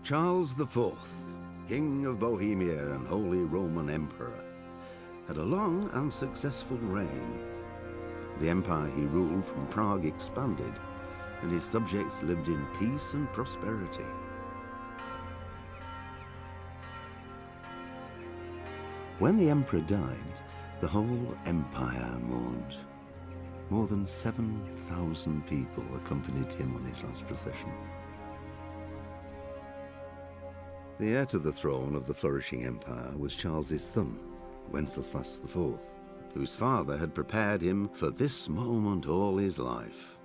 Charles IV, King of Bohemia and Holy Roman Emperor, had a long and successful reign. The empire he ruled from Prague expanded, and his subjects lived in peace and prosperity. When the emperor died, the whole empire mourned. More than 7,000 people accompanied him on his last procession. The heir to the throne of the flourishing empire was Charles's son, Wenceslas IV, whose father had prepared him for this moment all his life.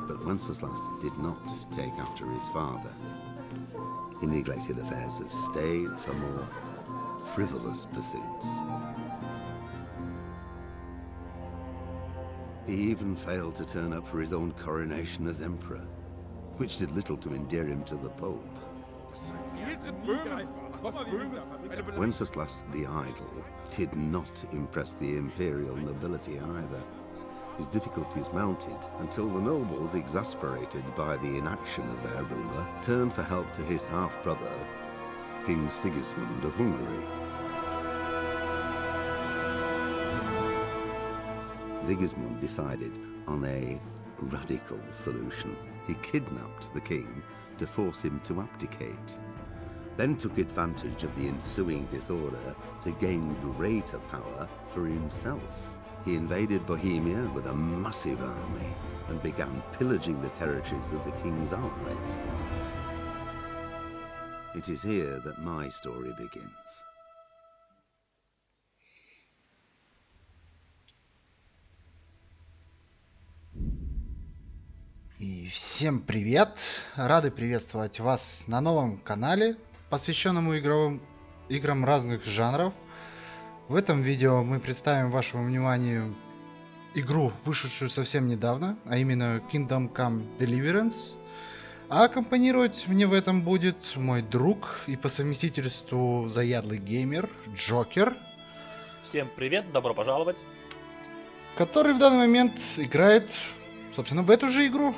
But Wenceslas did not take after his father. He neglected affairs of state for more frivolous pursuits. He even failed to turn up for his own coronation as emperor, which did little to endear him to the Pope. Wenceslas the Idle did not impress the imperial nobility either. His difficulties mounted until the nobles, exasperated by the inaction of their ruler, turned for help to his half-brother, King Sigismund of Hungary. Sigismund decided on a radical solution. He kidnapped the king to force him to abdicate, then took advantage of the ensuing disorder to gain greater power for himself. He invaded Bohemia with a massive army and began pillaging the territories of the king's allies. It is here that my story begins. И всем привет! Рады приветствовать вас на новом канале, посвященному играм разных жанров. В этом видео мы представим вашему вниманию игру, вышедшую совсем недавно, а именно Kingdom Come Deliverance. А аккомпанировать мне в этом будет мой друг и по совместительству заядлый геймер Джокер. Всем привет, добро пожаловать. Который в данный момент играет, собственно, в эту же игру.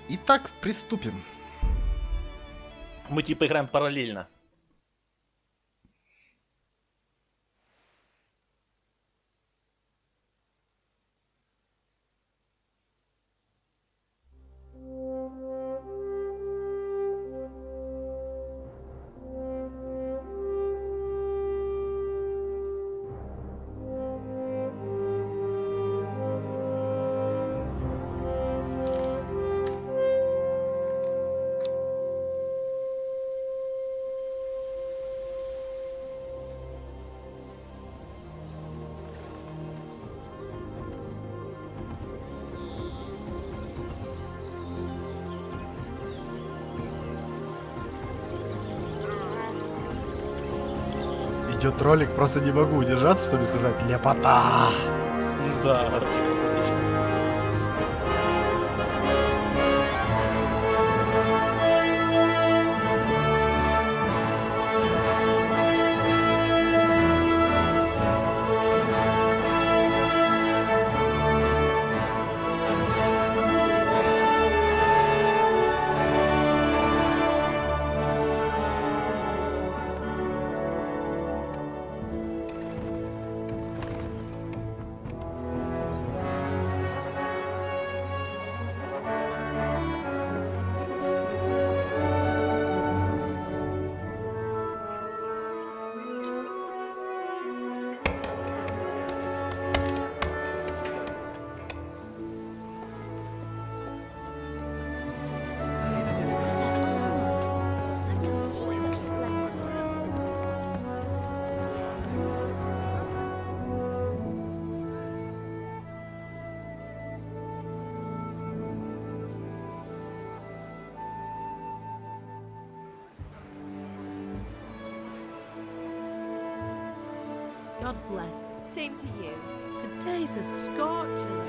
Итак, приступим. Мы типа играем параллельно. Идет ролик, просто не могу удержаться, чтобы сказать лепота. Да, вообще отлично. God bless. Same to you. Today's a scorcher.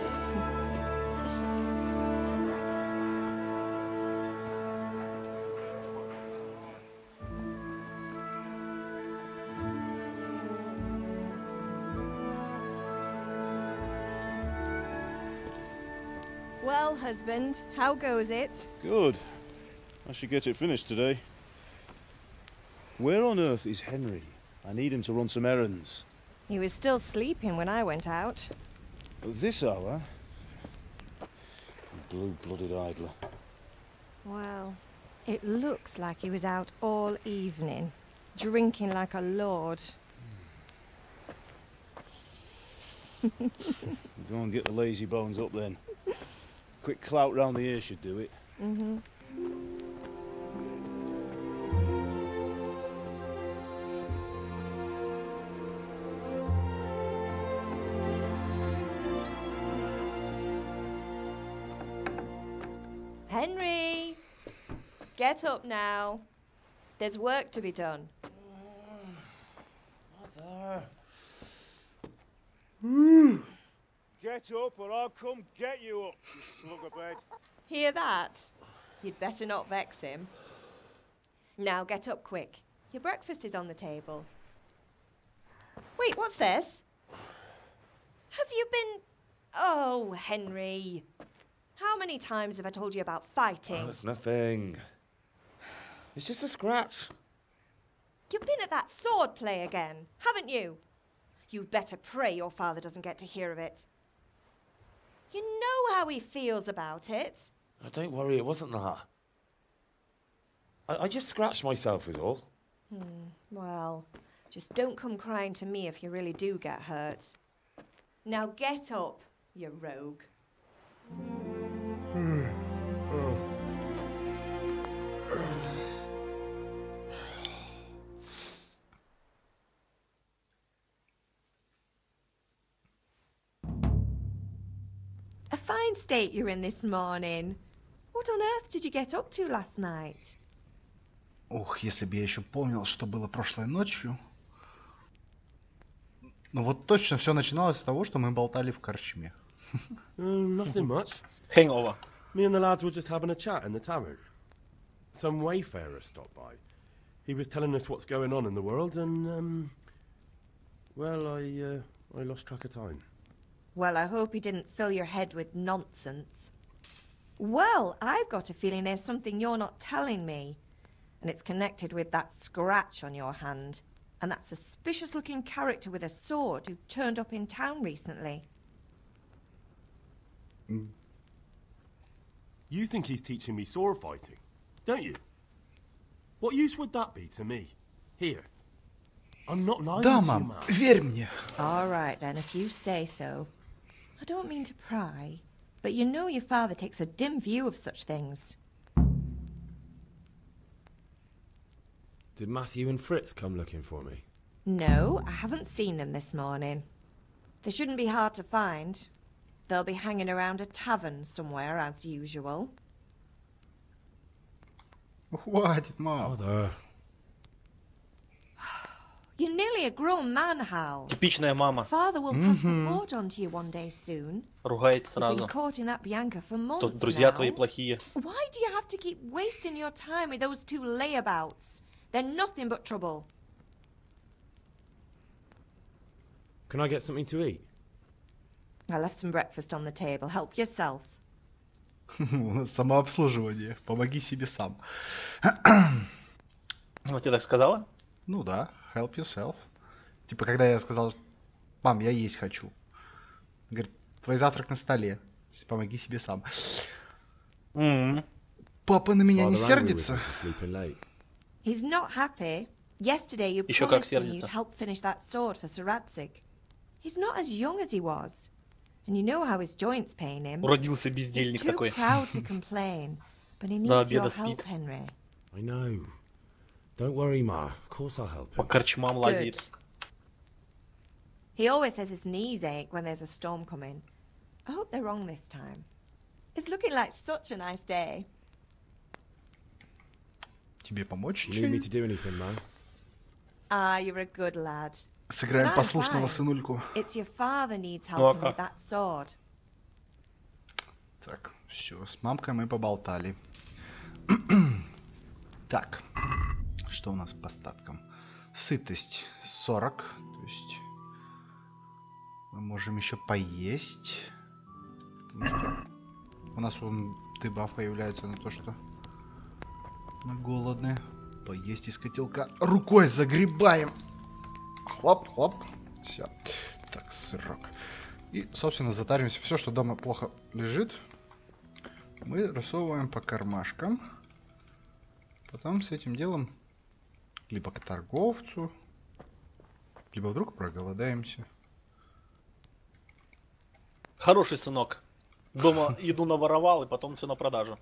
Well, husband, how goes it? Good. I should get it finished today. Where on earth is Henry? I need him to run some errands. He was still sleeping when I went out. At this hour? Blue-blooded idler. Well, it looks like he was out all evening, drinking like a lord. Go and get the lazy bones up then. Quick clout round the ear should do it. Mm-hmm. Henry! Get up now. There's work to be done. Mother! Get up or I'll come get you up, you slug of bed. Hear that? You'd better not vex him. Now get up quick. Your breakfast is on the table. Wait, what's this? Have you been... Oh, Henry. How many times have I told you about fighting? Oh, it's nothing. It's just a scratch. You've been at that sword play again, haven't you? You'd better pray your father doesn't get to hear of it. You know how he feels about it. Oh, don't worry, it wasn't that. I just scratched myself is all. Well, just don't come crying to me if you really do get hurt. Now get up, you rogue. A fine state you're in this morning. What on earth did you get up to last night? Ох, если бы я еще помнил, что было прошлой ночью. Ну вот точно все начиналось с того, что мы болтали в корчме. Nothing much. Hangover. Me and the lads were just having a chat in the tavern. Some wayfarer stopped by. He was telling us what's going on in the world, and well, I lost track of time. Well, I hope he didn't fill your head with nonsense. Well, I've got a feeling there's something you're not telling me. And it's connected with that scratch on your hand. And that suspicious-looking character with a sword who turned up in town recently. You think he's teaching me sword fighting, don't you? What use would that be to me? Here. I'm not lying Да, to you, мам, man. верь мне. All right, then, if you say so. I don't mean to pry, but you know your father takes a dim view of such things. Did Matthew and Fritz come looking for me? No, I haven't seen them this morning. They shouldn't be hard to find. They'll be hanging around a tavern somewhere, as usual. Хватит, мам. Mother. You're nearly a grown man, Hal. Типичная мама. Father will pass the fort on to you one day soon. Ругает You've сразу. been courting that Bianca for months Тут друзья твои now. плохие. Why do you have to keep wasting your time with those two layabouts? They're nothing but trouble. Can I get something to eat? I left some breakfast on the table. Help yourself. Самообслуживание. Помоги себе сам. Ну, тебе так сказала? Ну да, help yourself. Типа, когда я сказал, мам, я есть хочу. Говорит, твой завтрак на столе. Помоги себе сам. Папа на меня не Father angry with сердится? me for sleeping late. He's not happy. Yesterday you Еще как promised him you'd сердится. help finish that sword for Sir Radzig. He's not as young as he was. And you know how his joints pain him. Уродился He's бездельник too такой. proud to complain. But he До needs your обеда help, спит. Henry. I know. Don't worry, Ma. Of course I'll help По him. корчмам Good. лазит. He always says his knees ache when there's a storm coming. I hope they're wrong this time. It's looking like such a nice day. Тебе помочь? You need me to do anything, Ma? Ah, you're a good lad. Сыграем I'm послушного fine. сынульку. It's your father needs Ну, а helping with как? that sword. Так, все, с мамкой мы поболтали. Так, что у нас по статкам? Сытость 40, то есть мы можем еще поесть. Потому что У нас вон дебаф появляется на то, что мы голодны. Поесть из котелка. Рукой загребаем. Хлоп, хлоп. Все. Так, сырок. И, собственно, затаримся. Все, что дома плохо лежит, мы рассовываем по кармашкам. Потом с этим делом либо к торговцу, либо вдруг проголодаемся. Хороший сынок. Дома еду наворовал, и потом все на продажу.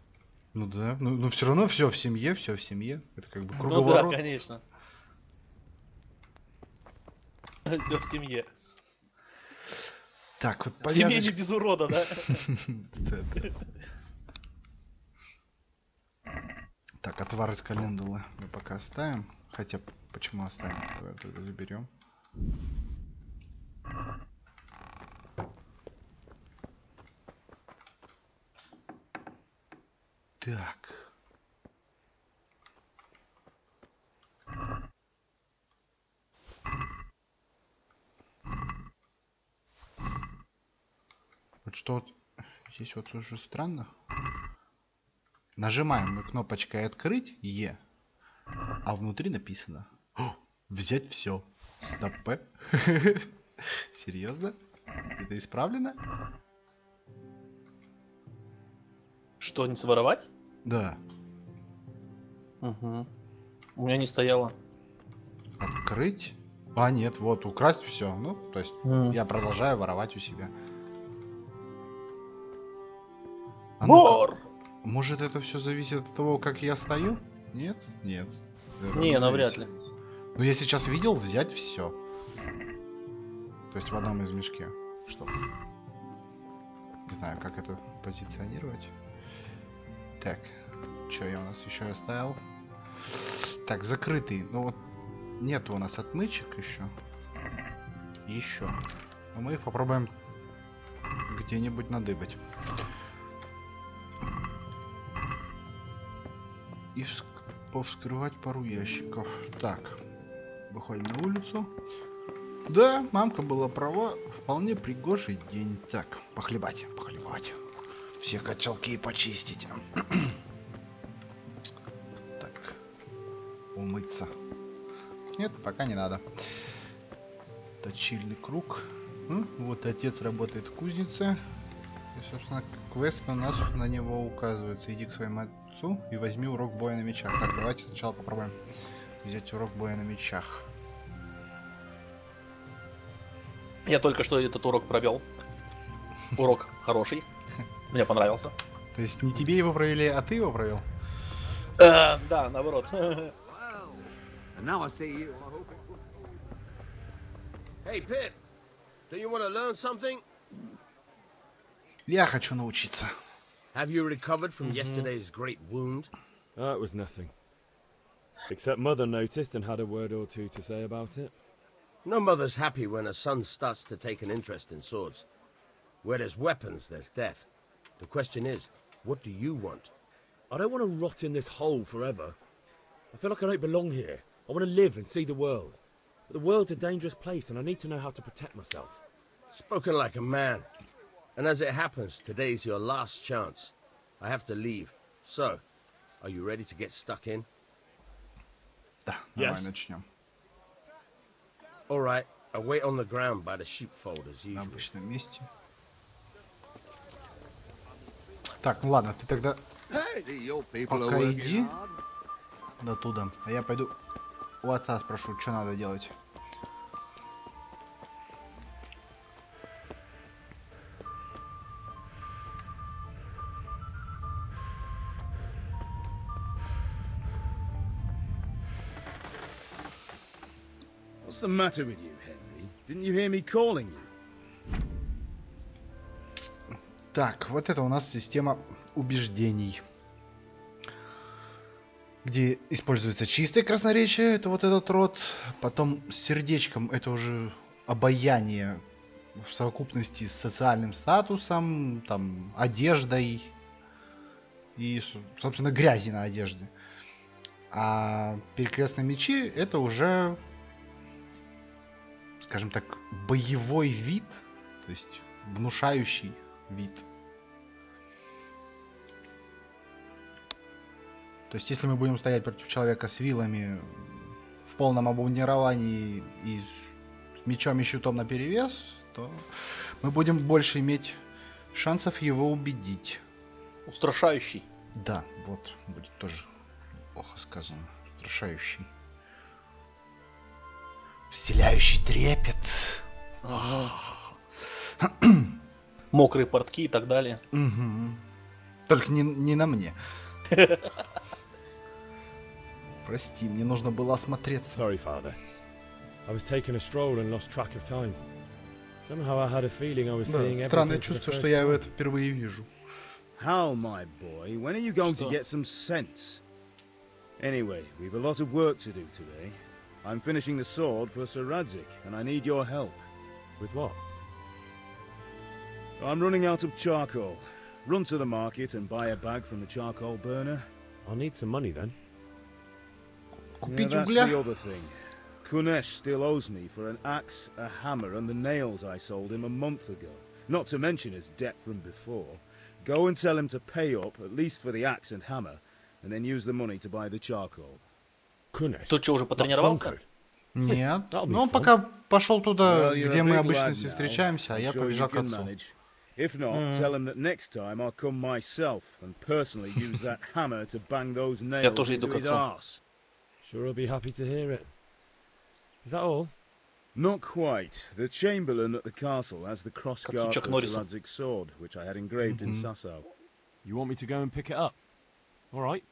Ну да, но все равно все в семье, все в семье. Это как бы Ну круговорот. да, конечно. Все в семье. Так, вот В семье не повязочка. без урода, да? Так, отвар из календулы мы пока оставим. Хотя, почему оставим? Давай тогда заберем. Так. Вот что вот здесь вот уже странно. Нажимаем мы кнопочкой открыть Е, а внутри написано взять все. Стоп. Серьезно? Это исправлено? Что, не своровать? Да. Угу. У меня не стояло. Открыть? А, нет, вот, украсть все. Ну, то есть я продолжаю воровать у себя. А ну-ка, Вор! может, это все зависит от того, как я стою? Нет? Нет. Это Не, навряд зависит. ли. Ну, я сейчас видел взять все. То есть в одном из мешке. Что? Не знаю, как это позиционировать. Так, что я у нас еще оставил? Так, закрытый. Ну вот, нету у нас отмычек еще. Еще. Но мы их попробуем где-нибудь надыбать. И повскрывать пару ящиков. Так, выходим на улицу. Да, мамка была права. Вполне пригожий день. Так, похлебать, похлебать. Все котелки почистить. Так, умыться. Нет, пока не надо. Точильный круг. Вот отец работает в кузнице. И, собственно, квест у нас на него указывается. Иди к своему отцу и возьми урок боя на мечах. Так, давайте сначала попробуем взять урок боя на мечах. Я только что этот урок провел. Урок хороший. Мне понравился. То есть не тебе его провели, а ты его провел? Да, наоборот. And now I see you. I hope it... Hey, Pip, do you want to learn something? Я хочу научиться. Have you recovered from yesterday's great wound? It was nothing. Except Mother noticed and had a word or two to say about it. No mother's happy when a son starts to take an interest in swords. Where there's weapons, there's death. The question is, what do you want? I don't want to rot in this hole forever. I feel like I don't belong here. I want to live and see the world. But the world's a dangerous place and I need to know how to protect myself. Spoken like a man. And as it happens, today's your last chance. I have to leave. So, are you ready to get stuck in? Да, давай Yes. начнем. All right, I wait on the ground by the sheepfold as На usual. обычном месте. Так, ну ладно, ты тогда See, your people are пока working иди hard. до туда. А я пойду у отца спрошу, что надо делать. What's the matter with you, Henry? Didn't you hear me calling you? Так, вот это у нас система убеждений. Где используется чистое красноречие, это вот этот род. Потом с сердечком это уже обаяние в совокупности с социальным статусом, там, одеждой и, собственно, грязи на одежде. А перекрестные мечи это уже, скажем так, боевой вид, то есть внушающий вид. То есть, если мы будем стоять против человека с вилами в полном обмундировании и с мечом и щитом наперевес, то мы будем больше иметь шансов его убедить. Устрашающий. Да, вот, будет тоже плохо сказано. Устрашающий. Вселяющий трепет. Мокрые портки и так далее. Угу. Только не на мне. Прости, мне нужно было осмотреться. Sorry, father. I was taking a stroll and lost track of time. Somehow I had a feeling I was seeing everything. Странное чувство, что я его это впервые вижу. How, my boy? When are you going to get some sense? Anyway, we've a lot of work to do today. I'm finishing the sword for Sir Radzik, and I need your help. With what? I'm running out of charcoal. Run to the market and buy a bag from the charcoal burner. I'll need some money then. Купить that's угля? the other thing. Kunesh still owes me for an axe, a hammer, and the nails I sold him a month ago. Not to mention his debt from before. Go and tell him to pay up, at least for the axe and hammer, and then use the money to buy the charcoal. Kunesh? Тут что, уже потренировался? Нет. Ну, он пока пошел туда, где мы обычно все встречаемся, а я побежал к отцу. If not, tell him that next time I'll come myself and personally use that hammer to bang those nails into his arse. Sure, I'll be happy to hear it. Is that all? Not quite. The Chamberlain at the castle has the crossguard for Sir Radzig's sword, which I had engraved in Sasau. You want me to go and pick it up? All right.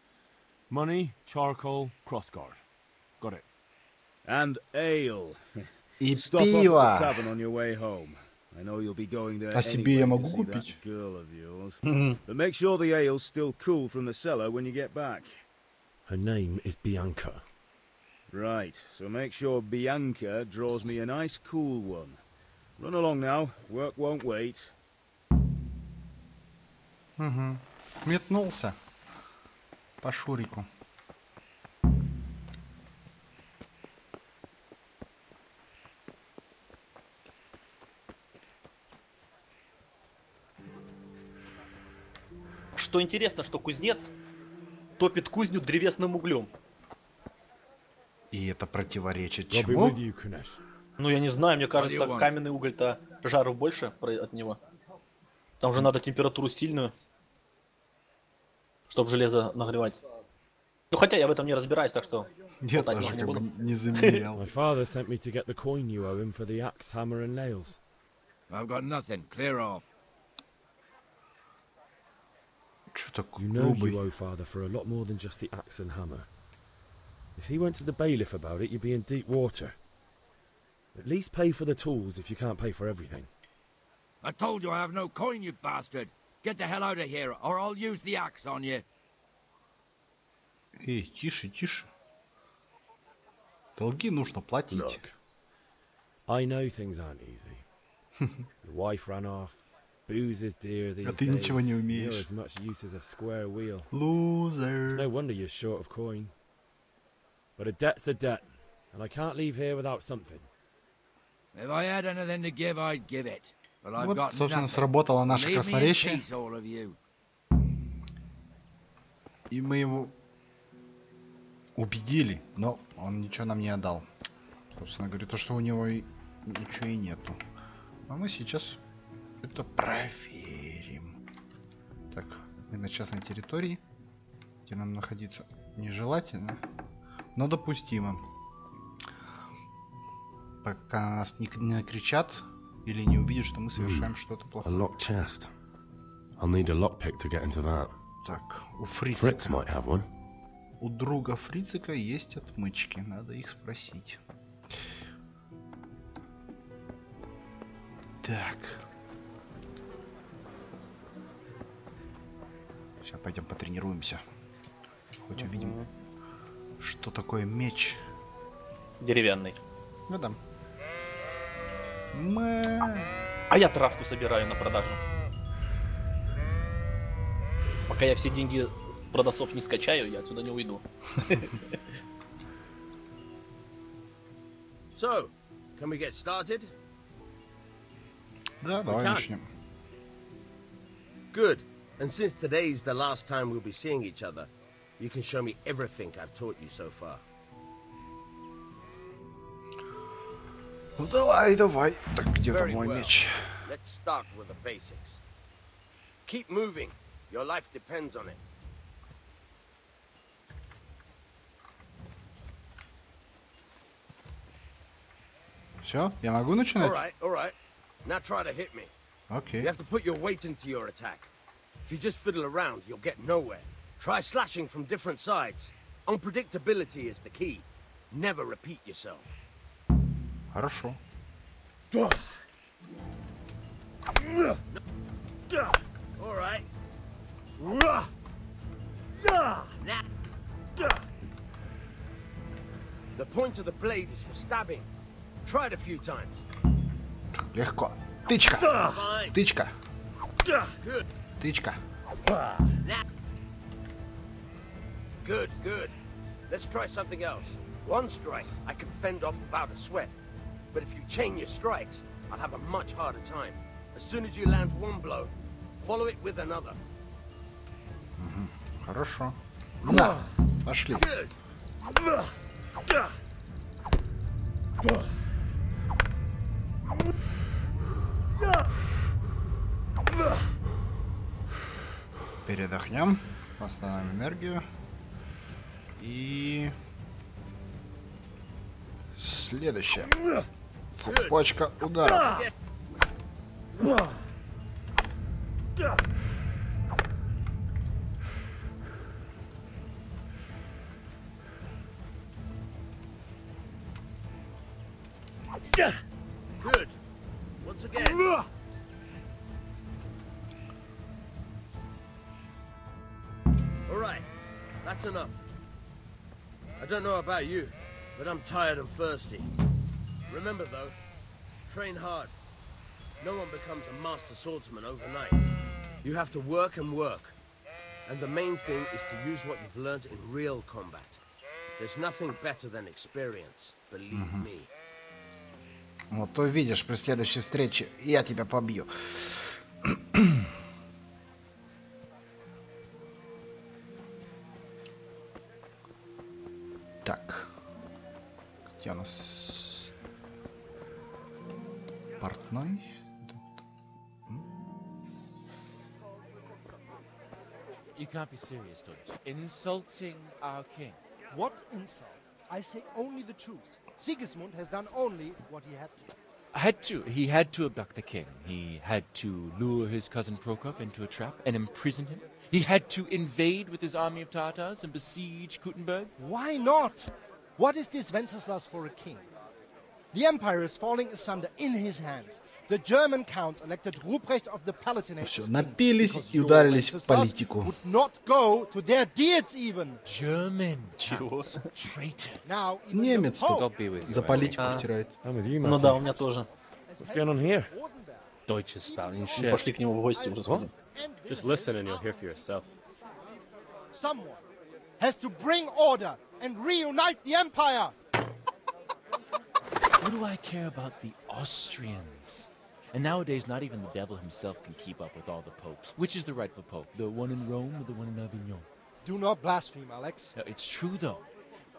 Money, charcoal, crossguard. Got it. And ale. И Stop off at пиво. the tavern on your way home. I know you'll be going there А себе я anyway могу to see купить? that girl of yours. But make sure the ale's still cool from the cellar when you get back. Her name is Bianca. Right, so make sure Bianca draws me a nice cool one. Run along now, work won't wait. Угу. Метнулся по Шурику. Что интересно, что кузнец топит кузню древесным углем. И это противоречит I'll be чему? with you, Kunesh. Ну, я не знаю, мне кажется, каменный уголь-то жару больше от него. Там же надо температуру сильную, чтобы железо нагревать. Ну, хотя я в этом не разбираюсь, так что Я болтать тоже не как бы буду. не замерял. My father sent me to get the coin you owe him for the axe, hammer and nails. I've got nothing. Clear off. Что такой You know грубый? you owe father for a lot more than just the axe and hammer. If he went to the bailiff about it, you'd be in deep water. At least pay for the tools if you can't pay for everything. I told you I have no coin, you bastard. Get the hell out of here, or I'll use the axe on you. Эй, тише, тише. Долги нужно платить. Look, I know things aren't easy. Your wife ran off. Booze is dear these А ты days. ничего не You're умеешь. as much use as a square wheel. It's Лузер. no wonder you're short of coin. But a debt's a debt, and I can't leave here without something. If I had anything to give, I'd give it. But I've Вот, got собственно, nothing. сработало наше Leave me in красноречие. peace, all of you. И мы его убедили, но он ничего нам не отдал. Собственно говоря, то, что у него ничего и нету. А мы сейчас это проверим. Так, мы на частной территории, где нам находиться нежелательно, но допустимо. Пока нас не накричат или не увидят, что мы совершаем что-то A плохое. locked chest. I'll need a lockpick to get into that. Так, у Fritz Фрица. might have one. У друга Фрицика есть отмычки, надо их спросить. Так. Сейчас пойдем потренируемся. Хоть увидим, что такое меч. Деревянный. Ну да. А я травку собираю на продажу. Пока я все деньги с продавцов не скачаю, я отсюда не уйду. So, can we get started? Да, давай can. начнем. Good. And since today's the last time we'll be seeing each other, You can show me everything I've taught you so far. Ну давай, давай. Так, где-то мой меч. Let's start with the basics. Keep moving. Your life depends on it. Все, я могу начинать? All right. Now try to hit me. Okay. You have to put your weight into your attack. If you just fiddle around, you'll get nowhere. Try slashing from different sides. Unpredictability is the key. Never repeat yourself. Хорошо. All right. The point of the blade is for stabbing. Try it a few times. Легко. Тычка. Тычка. Good. Тычка. Good. Let's try something else. One strike, I can fend off without a sweat. But if you chain your strikes, I'll have a much harder time. As soon as you land one blow, follow it with another. Хорошо. На, пошли. Good. Передохнем, восстановим энергию. И следующее. Цепочка ударов. Good. Once again. All right. That's enough. I don't know about you, but I'm tired and thirsty. Remember though, train hard. No one becomes a master swordsman overnight. You have to work and work. And the main thing is to use what you've learned in real combat. There's nothing better than experience, believe me. Вот то видишь, при следующей встрече я тебя побью. Так. Где у нас портной? You can't be serious, Deutsch. Insulting our king. What insult? I say only the truth. Sigismund has done only what he had to. He had to abduct the king. He had to lure his cousin Prokop into a trap and imprison him. He had to invade with his army of Tatars and besiege Kuttenberg. Why not? What is this Wenceslas for a king? The empire is falling asunder in his hands. The German counts elected Ruprecht of the Palatinate. Все, напились и ударились в политику. Would not go to their deeds even. German counts, traitor. Now, Немец за политику втирает. Ну да, у меня тоже. What's going on here? Deutsch is spouting Мы shit. пошли к нему в гости уже сходим. Just listen and you'll hear for yourself. Someone has to bring order and reunite the empire. What do I care about the Austrians? And nowadays, not even the devil himself can keep up with all the popes. Which is the rightful pope? The one in Rome or the one in Avignon? Do not blaspheme, Alex. No, it's true, though.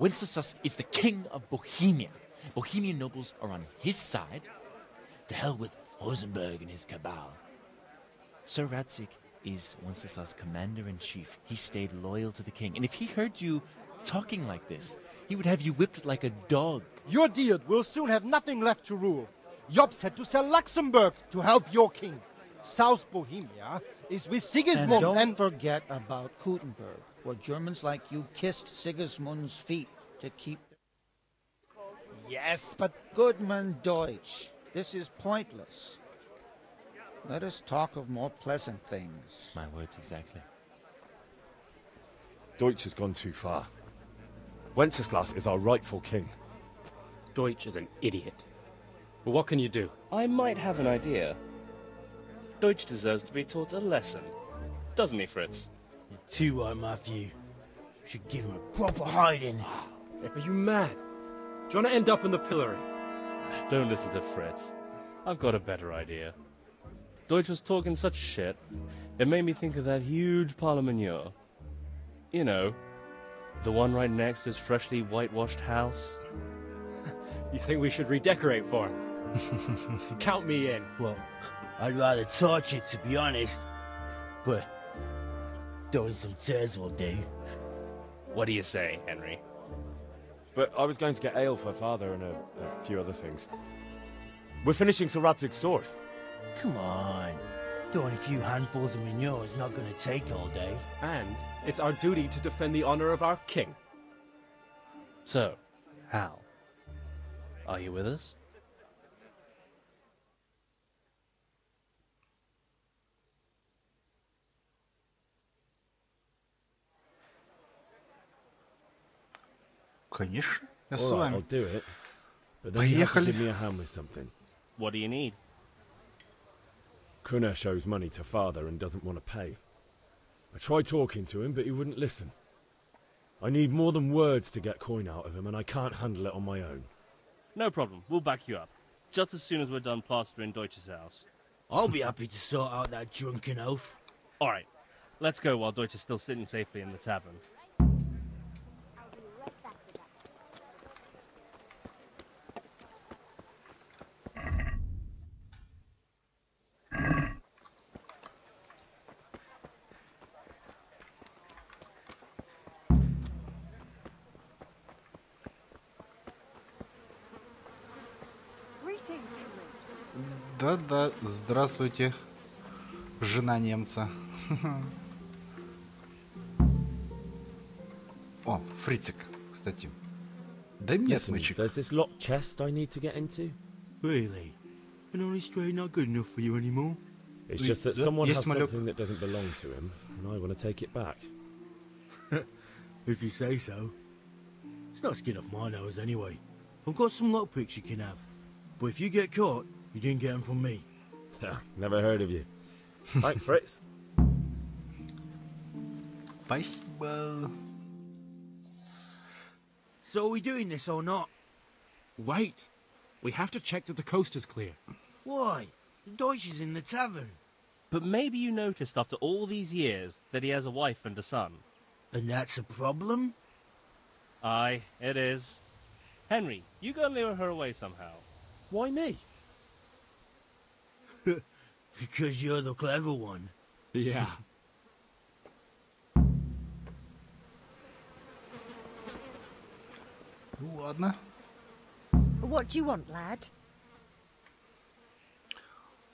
Wenceslas is the king of Bohemia. Bohemian nobles are on his side. To hell with Rosenberg and his cabal. Sir Radzik is Wenceslas' commander-in-chief. He stayed loyal to the king. And if he heard you talking like this, he would have you whipped like a dog. Your Diet will soon have nothing left to rule. Jobst had to sell Luxembourg to help your king. South Bohemia is with Sigismund and don't forget about Kuttenberg, where Germans like you kissed Sigismund's feet to keep... Yes, but... Goodman Deutsch, this is pointless. Let us talk of more pleasant things. My words exactly. Deutsch has gone too far. Wenceslas is our rightful king. Deutsch is an idiot. But what can you do? I might have an idea. Deutsch deserves to be taught a lesson. Doesn't he, Fritz? You're too right, Matthew. Should give him a proper hiding. Are you mad? Do you want to end up in the pillory? Don't listen to Fritz. I've got a better idea. Deutsch was talking such shit, it made me think of that huge parliament. You know, The one right next to his freshly whitewashed house? You think we should redecorate for him? Count me in. Well, I'd rather torch it, to be honest. But throwing some turds will do. What do you say, Henry? But I was going to get ale for Father and a few other things. We're finishing Sir Radzig's sword. Come on. Throwing a few handfuls of manure is not going to take all day. And it's our duty to defend the honor of our king. So, Hal, are you with us? Конечно, я с All right, вами. I'll do it. But then you have to Поехали. give me a hand with something. What do you need? Kunesh owes money to Father and doesn't want to pay. I tried talking to him, but he wouldn't listen. I need more than words to get coin out of him, and I can't handle it on my own. No problem. We'll back you up. Just as soon as we're done plastering Deutsch's house. I'll be happy to sort out that drunken oaf. All right. Let's go while Deutsch is still sitting safely in the tavern. Да-да, здравствуйте, жена немца. О, фрицик, кстати. Дай мне смычек. There's this locked chest I need to get into. Really? An honest trade not good enough for you anymore? It's just that someone has something that doesn't belong to him, and I want to take it back. If you say so. It's not skin off my nose anyway. I've got some lockpicks you can have. But if you get caught, you didn't get them from me. Never heard of you. Thanks, Fritz. Спасибо. So are we doing this or not? Wait. We have to check that the coast is clear. Why? The Deutsch is in the tavern. But maybe you noticed after all these years that he has a wife and a son. And that's a problem? Aye, it is. Henry, you go and lure her away somehow. Why me? Because you're the clever one. Yeah. Ладно. What do you want, lad?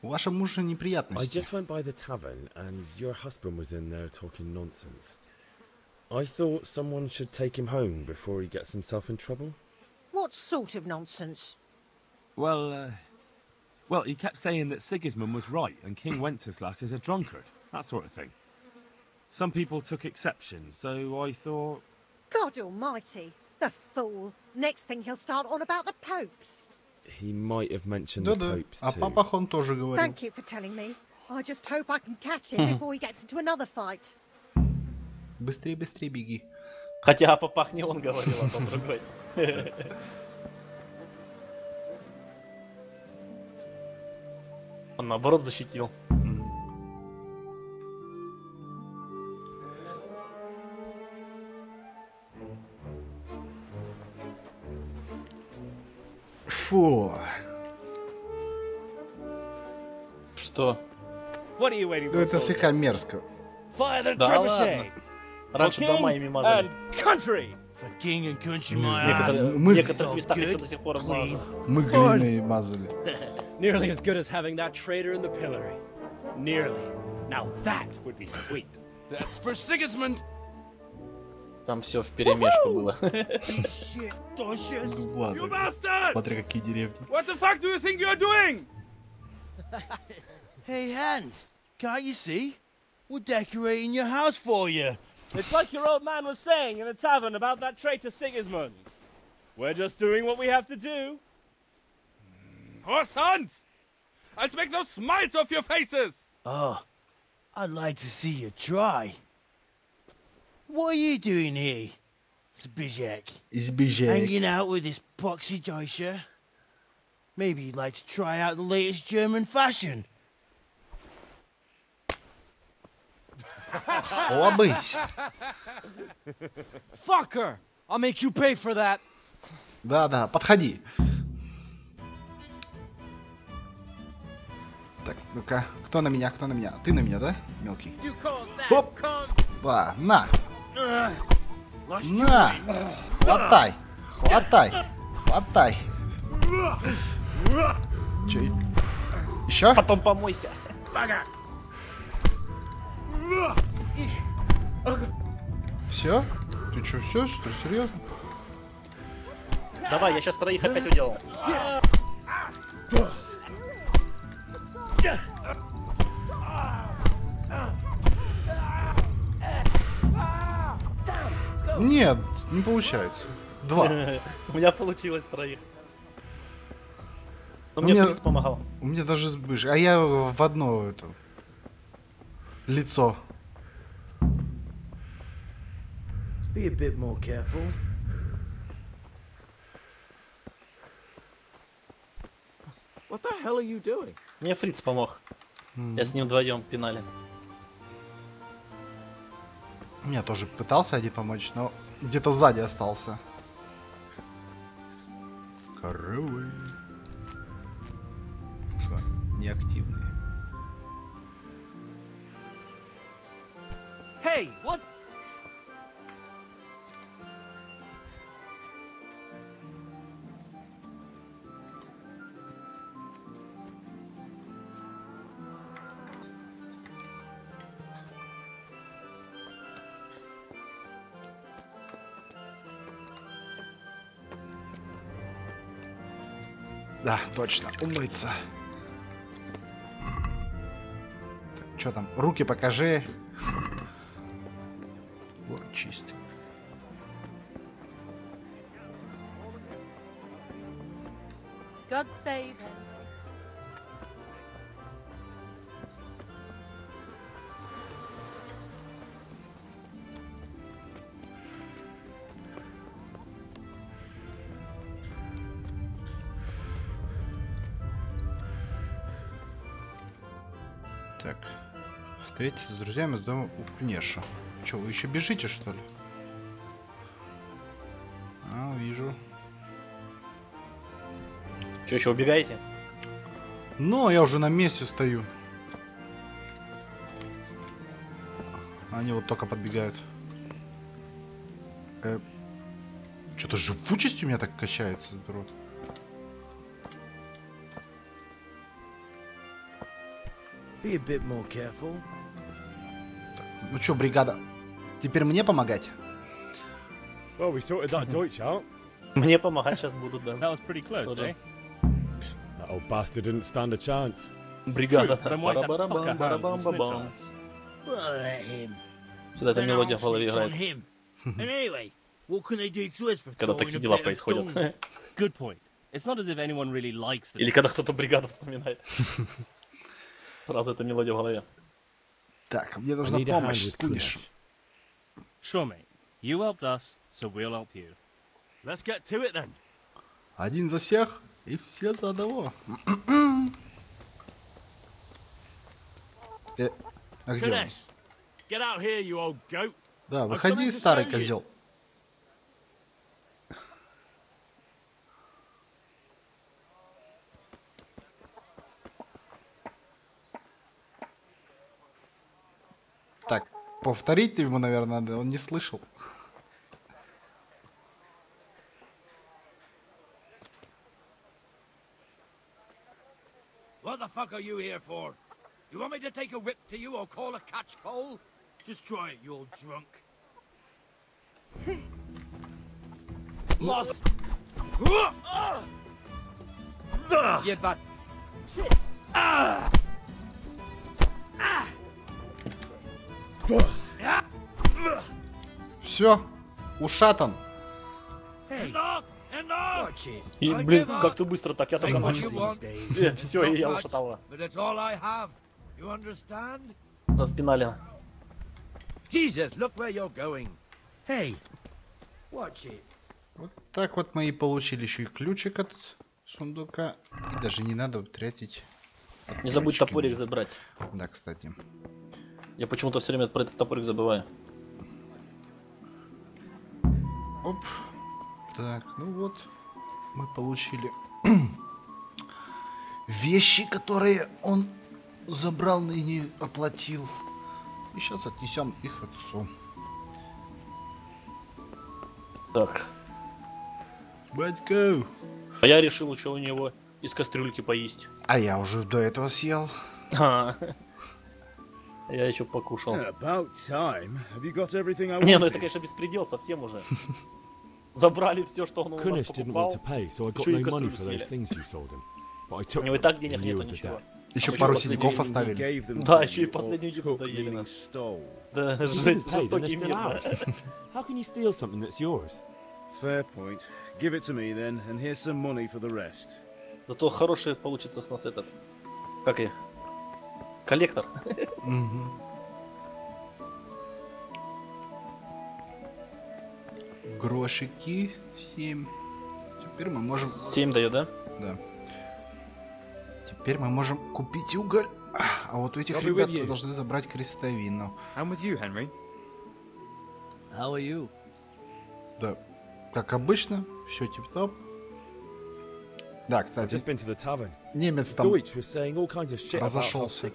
У вашего мужа I неприятности. just went by the tavern, and your husband was in there talking nonsense. I thought someone should take him home before he gets himself in trouble. What sort of nonsense? Well, he kept saying that Sigismund was right and King Wenceslas is a drunkard, that sort of thing. Some people took exception, so I thought... God almighty, the fool. Next thing he'll start on about the popes. He might have mentioned the Да-да, popes о too. папах он тоже говорил. Thank you for telling me. I just hope I can catch him before he gets into another fight. Быстрее, быстрее беги. Хотя о попах не он говорил, а тот другой. Он наоборот защитил. Фу. Что? What are you waiting Ну for? это слегка мерзко. Fire the Да trebuchet! ладно. Раньше дома ими And мазали. country! For king and country, Не my знаю, ass. мы- В некоторых местах еще до сих пор мазали. Мы глиной мазали. Nearly as good as having that traitor in the pillory. Nearly. Now that would be sweet. That's for Sigismund! Там все вперемешку было. Shit, Deutsches. Ладно. bastards! Смотри, какие деревни. What the fuck do you think you're doing? Hey, Hans, can't you see? We're decorating your house for you. It's like your old man was saying in the tavern about that traitor Sigismund. We're just doing what we have to do. Horse Hans! I'll make those smiles off your faces! Oh, I'd like to see you try. What are you doing here, Zbizek? Избежать. Hanging out with this poxy Deutscher? Maybe you'd like to try out the latest German fashion. Лобысь. Fucker! I'll make you pay for that. Да, подходи. Так, ну-ка, кто на меня, кто на меня? Ты на меня, да, мелкий? Хоп! Ба, на! На! Хватай! Хватай! Че? Еще? Потом помойся. Все? Ты что, все, что ли, серьезно? Давай, я сейчас троих опять уделал. Нет, не получается. 2. У меня получилось троих. Но мне Фриц помогал. У меня даже сбыш. А я в одно это лицо. Be a bit more careful. What the hell are you doing? Мне Фриц помог. Я с ним вдвоем пинали. Я тоже пытался один помочь, но где-то сзади остался. Коровы. Что, неактивные. Hey, what? Да, точно, умыться. Так, что там? Руки покажи. Вот, чистый. God save him. Так, встретиться с друзьями с дома у Пнеша. Че, вы еще бежите, что ли? А, вижу. Че, еще убегаете? Ну, я уже на месте стою. Они вот только подбегают. Что-то живучесть у меня так качается, народ. Be a bit more careful. Ну чё, бригада, теперь мне помогать? Well, we sorted that Deutsch out. Мне помогать сейчас будут, да. That was pretty close, eh? That old bastard didn't stand a chance. Бригада. Барабам-барабам-барабам-барабам. Well, let him. Сюда эта мелодия в голове On играет. him. And anyway, what can they do to us for Когда throwing такие a дела bit of происходят. dung? Good point. It's not as if anyone really likes them. Или когда кто-то бригаду вспоминает. Сразу эта мелодия в голове. Так, мне нужна помощь с Кунишем. Sure, mate. You helped us, so we'll help you. Let's get to it then. Один за всех и все за одного. А где он? Get out here, you old goat. Да, выходи, старый козел. Так, повторить ему, наверное, надо, он не слышал. What the fuck are you here for? You want me to take a whip to you or call a catchpole? Just try it, you old drunk. Lost. Ебать. Shit. Все, ушатан. И, блин, как ты быстро так, я только начал. Все, и я ушатал. Распинали. Jesus, look where you're going. Hey, watch it. Вот так вот мы и получили еще и ключик от сундука. И даже не надо тратить. Не забудь топорик забрать. Да, кстати. Я почему-то все время про этот топорик забываю. Оп. Так, ну вот. Мы получили вещи, которые он забрал и не оплатил. И сейчас отнесем их отцу. Так. Батько. А я решил лучше у него из кастрюльки поесть. А я уже до этого съел. Я еще покушал. Не, ну это, конечно, беспредел совсем уже. Забрали все, что он у нас покупал. Еще и кастрюлю съели. У него и так денег нету, ничего. Еще пару синяков оставили. Да, еще и последнюю еду доели нам. Да, жестокий мир, да. How can you steal something that's yours? Fair point. Give it to me then, and here's some money for the rest. Зато хороший получится с нас этот, как и коллектор. Грошики 7. Теперь мы можем... 7 дает, да? Да. Теперь мы можем купить уголь. А вот у этих ребят мы должны забрать крестовину. I'm with you, Henry. How are you? Да. Как обычно, все тип-топ. Да, кстати, немец там разошелся.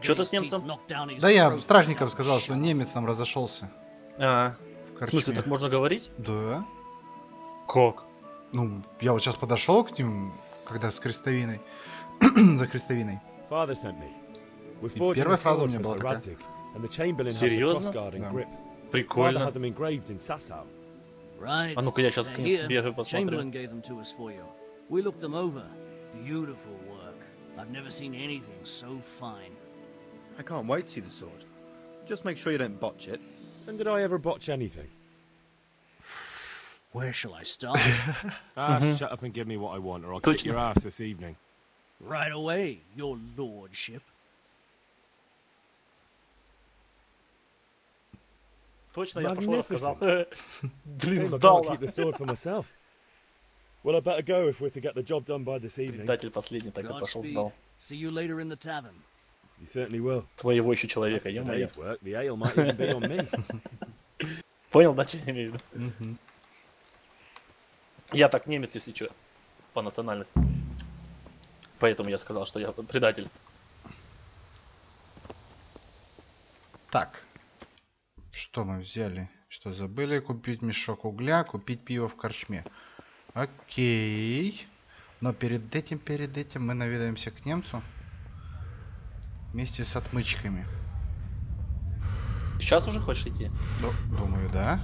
Что-то с немцем? Да я стражникам сказал, что немец там разошелся. В смысле, так можно говорить? Да. Как? Ну, я вот сейчас подошел к ним, когда с крестовиной, за крестовиной. И первая фраза у меня была такая. Серьезно? Да. Прикольно. А ну-ка я сейчас к ним сбегаю, посмотрю. I can't wait to see the sword. Just make sure you don't botch it. When did I ever botch anything? Where shall I start? Shut up and give me what I want, or I'll kick your ass this evening. Right away, your lordship. Точно, я пошел рассказал. Блин, сдал. Well, I better go if we're to get the job done by this evening. Предатель последний так и пошел сдал. See you later in the tavern. You certainly will. Своего еще человека, ё-моё. The ale might even be on me. Понял, да, что я имею в виду? Я так немец, если что, по национальности. Поэтому я сказал, что я предатель. Так. Что мы взяли? Что забыли? Купить мешок угля, купить пиво в корчме. Окей. Но перед этим мы наведаемся к немцу. Вместе с отмычками. Сейчас уже хочешь идти? Ну, думаю, да.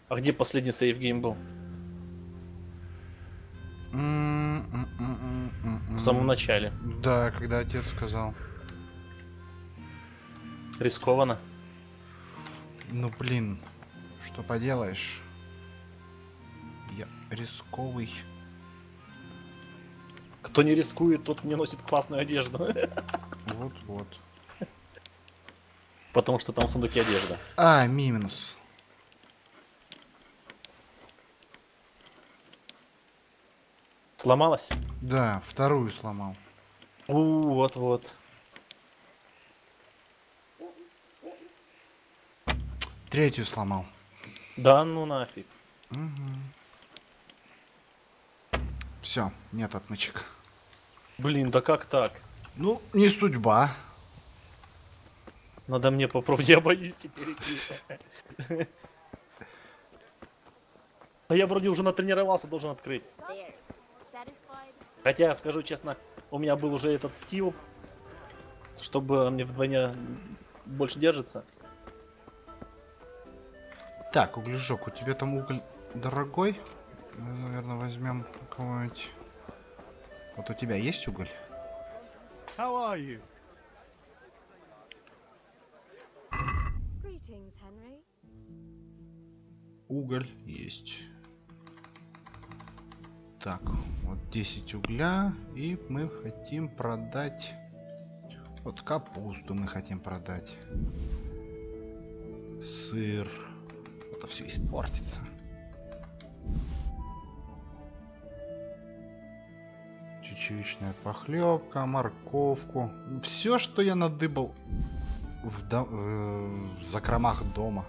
А где последний сейф-гейм был? В самом начале. Да, когда отец сказал. Рискованно. Ну блин, что поделаешь? Я рисковый. Кто не рискует, тот не носит классную одежду. Вот. Потому что там в сундуке одежда. Минус. Сломалась? Да, вторую сломал. Вот. Третью сломал. Да ну нафиг. Все, нет отмычек. Блин, да как так? Ну, не судьба. Надо мне попробовать, я боюсь теперь идти. А я вроде уже натренировался, должен открыть. Хотя, скажу честно, у меня был уже этот скилл, чтобы мне вдвойне больше держится. Так, углежок, у тебя там уголь дорогой? Мы, наверное, возьмем кого-нибудь. Вот у тебя есть уголь? How are you? Greetings, Henry. Уголь есть. Так, вот 10 угля, и мы хотим продать. Вот капусту мы хотим продать. Сыр. Это все испортится. Чечевичная похлебка, морковку. Все, что я надыбал в закромах дома.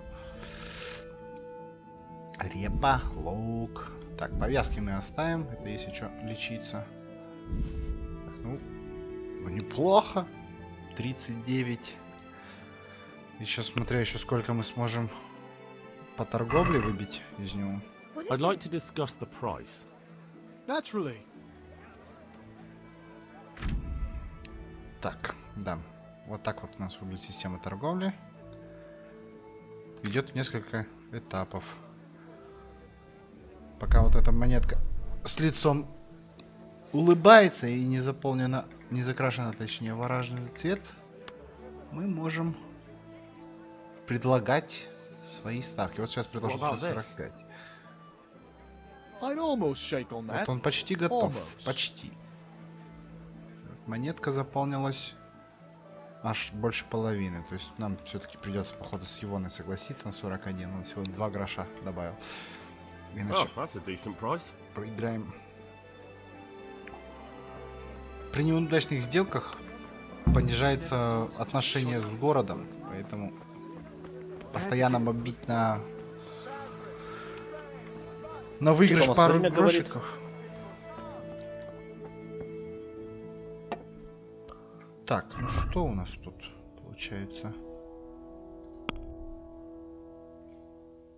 Репа, лук. Так, повязки мы оставим. Это если что, лечиться. Так, ну, неплохо. 39. И сейчас смотря еще сколько мы сможем по торговле выбить из него. I'd like to discuss the price. Naturally. Так, да. Вот так вот у нас выглядит система торговли. Идет в несколько этапов. Пока вот эта монетка с лицом улыбается и не заполнена, не закрашена, точнее, в оранжевый цвет, мы можем предлагать свои ставки. Вот сейчас предложил 45. Вот он почти готов. Почти. Монетка заполнилась аж больше половины. То есть нам все-таки придется, походу, с Ивоной согласиться на 41. Он всего 2 гроша добавил. Иначе проиграем. При неудачных сделках понижается отношение с городом. Поэтому постоянно мобить на выигрыш пару грошиков. Так, ну что у нас тут получается?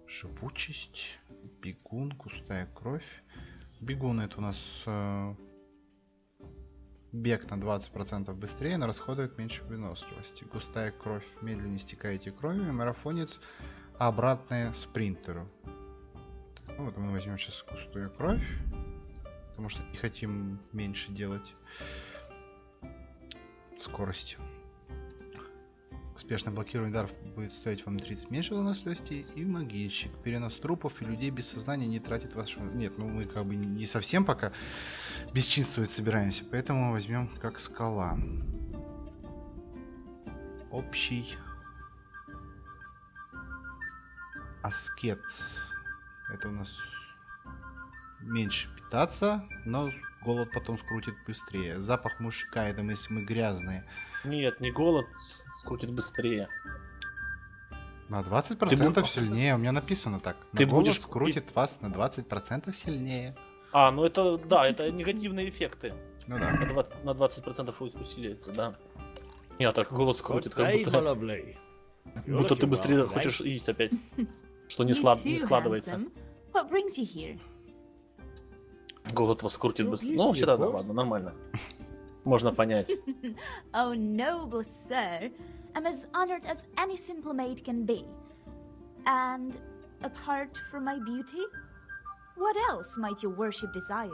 Живучесть, бегун, густая кровь. Бегун — это у нас бег на 20% быстрее, но расходует меньше выносливости. Густая кровь, медленнее стекаете кровью. Марафонец обратная спринтеру. Так, ну вот мы возьмем сейчас густую кровь, потому что не хотим меньше делать скорость. Успешно блокирование ударов будет стоить вам 30 меньше выносливости. И могильщик. Перенос трупов и людей без сознания не тратит вашего... Нет, ну мы как бы не совсем пока бесчинствовать собираемся. Поэтому возьмем как скала. Общий аскет. Это у нас меньше питаться, но голод потом скрутит быстрее. Запах мужика, это если мы грязные. Нет, не голод скрутит быстрее. На 20% сильнее, у меня написано так. Ты голод будешь скрутит вас на 20% сильнее. А, ну это, да, это негативные эффекты. Ну да. На 20% усиливается, да. Нет, так голод скрутит, как будто ты быстрее хочешь есть опять. Что не складывается. Голод вас крутит быстрее. Ну, вообще, да, ладно, нормально. Можно понять. Oh, noble sir, I'm as honored as any simple maid can be. And apart from my beauty, what else might your worship desire?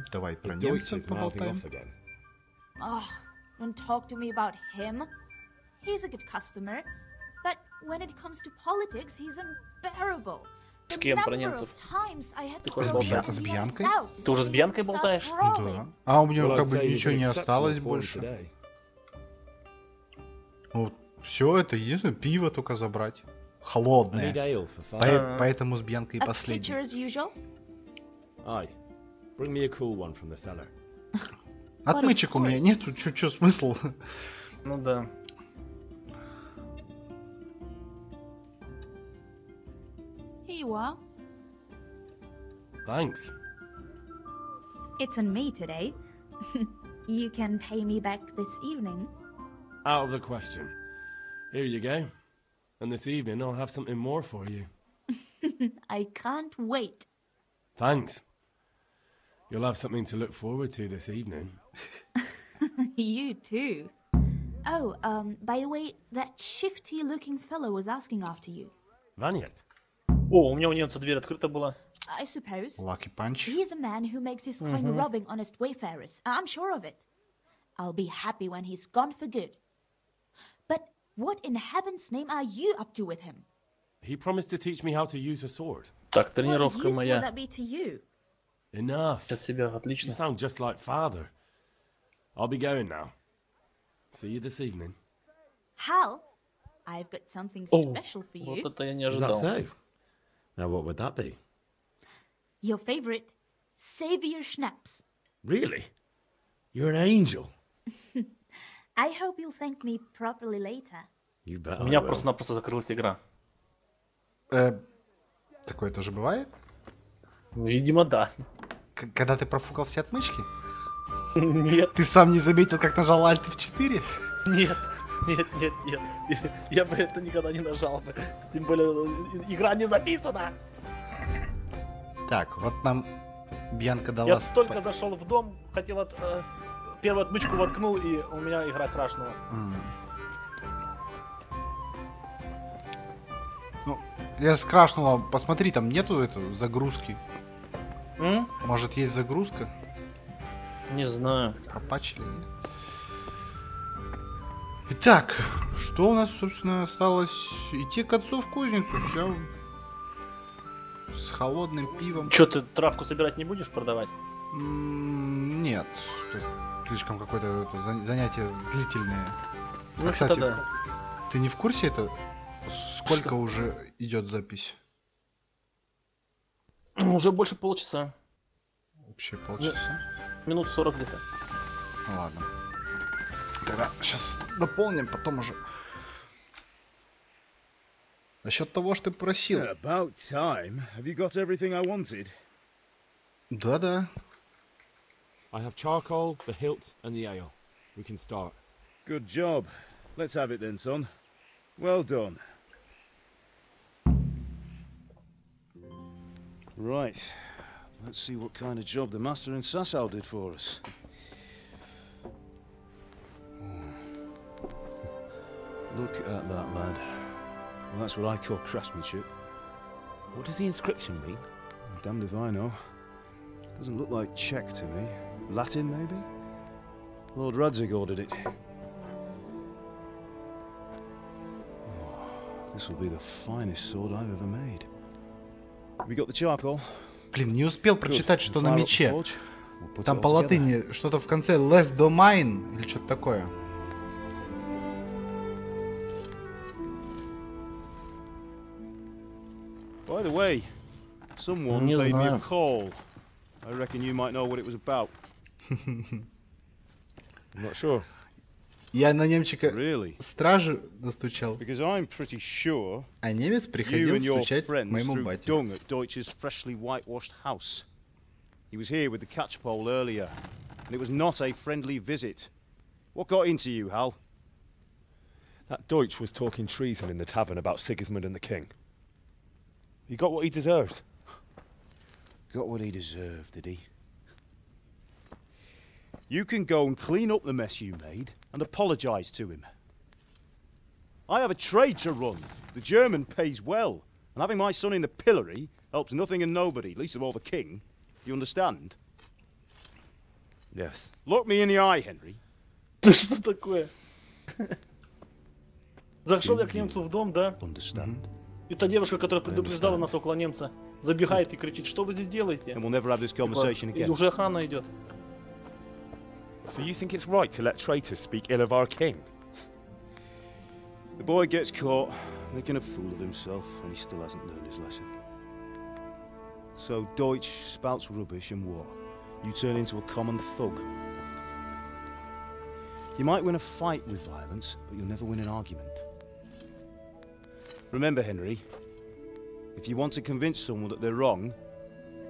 Давай про немца поболтаем. Oh, don't talk to me about him. He's a good customer, but when it comes to politics, he's unbearable. С кем про немцев? Ты хочешь болтать? С Бьянкой? Ты уже с Бьянкой болтаешь? Да. А у меня как бы ничего не осталось больше. Вот. Все, это единственное, пиво только забрать. Холодное. Поэтому с Бьянкой последний. Отмычек у меня нету, чё смысл? Ну да. Here you are. Thanks. It's on me today. You can pay me back this evening. Out of the question. Here you go. And this evening I'll have something more for you. I can't wait. Thanks. You'll have something to look forward to this evening. You too. Oh, by the way, that shifty-looking fellow was asking after you. Vanya. О, у меня у немца дверь открыта была. I suppose. Lucky punch. He's a man who makes his coin robbing honest wayfarers. I'm sure of it. I'll be happy when he's gone for good. But what in heaven's name are you up to with him? He promised to teach me how to use a sword. Так, тренировка What use моя. will that be to you? Enough. Сейчас себя отлично. You sound just like father. I'll be going now. See you this evening. Hal, I've got something special for you. Вот это я не ожидал. Now what would that be? Your favorite Savior Schnaps. Really? You're an angel. I hope you'll thank me properly later. You bet. У меня просто-напросто закрылась игра. Такое тоже бывает? Видимо, да. Когда ты профукал все отмычки? Нет. Ты сам не заметил, как нажал Alt F4? Нет. Я бы это никогда не нажал бы. Тем более, игра не записана. Так, вот нам Бьянка дала... Я только зашел в дом, хотел первую отмычку воткнул, и у меня игра крашнула. Ну, я скрашнула, посмотри, там нету загрузки. Может, есть загрузка? Не знаю. Пропачили, нет? Итак, что у нас, собственно, осталось? Идти к отцу в кузницу, все. С холодным пивом. Че, ты травку собирать не будешь продавать? Нет. Слишком какое-то занятие длительное. Ну, кстати, да. Ты не в курсе это? Сколько уже идет запись? Уже больше полчаса. Вообще полчаса? Минут 40 где-то. Ну ладно. Тогда сейчас дополним, потом уже. Насчет того, что ты просил. About time. Have you got everything I wanted? Да. I have charcoal, the hilt, and the ale. We can start. Good job. Let's have it then, son. Well done. Right. Let's see what kind of job the master in Sasau did for us. Look at that, lad. Well, that's what I call craftsmanship. What does the inscription mean? Damned if I know. Doesn't look like Czech to me. Latin, maybe? Lord Radzig ordered it. Oh, this will be the finest sword I've ever made. We got the charcoal. Блин, не успел прочитать, что на мече. Там по латыни что-то в конце less domain или что-то такое. By the way, someone paid me a call. I reckon you might know what it was about. I'm not sure. Я на немчика стражу достучал. Because I'm pretty sure а немец приходил стучать моему бате. Dung at Deutsch's freshly whitewashed house. He was here with the catchpole earlier, and it was not a friendly visit. What got into you, Hal? That Deutsch was talking treason in the tavern about Sigismund and the king. He got what he deserved. Got what he deserved, did he? You can go and clean up the mess you made and apologise to him. I have a trade to run. The German pays well, and having my son in the pillory helps nothing and nobody, least of all the king. You understand? Yes. Look me in the eye, Henry. Что такое? Зашел я к немцу в дом, да? И та девушка, которая предупреждала нас около немца, забегает и кричит: что вы здесь делаете? И уже охрана идет. So you think it's right to let traitors speak ill of our king? The boy gets caught, making a fool of himself, and he still hasn't learned his lesson. So Deutsch spouts rubbish, and what? You turn into a common thug. You might win a fight with violence, but you'll never win an argument. Remember, Henry, if you want to convince someone that they're wrong,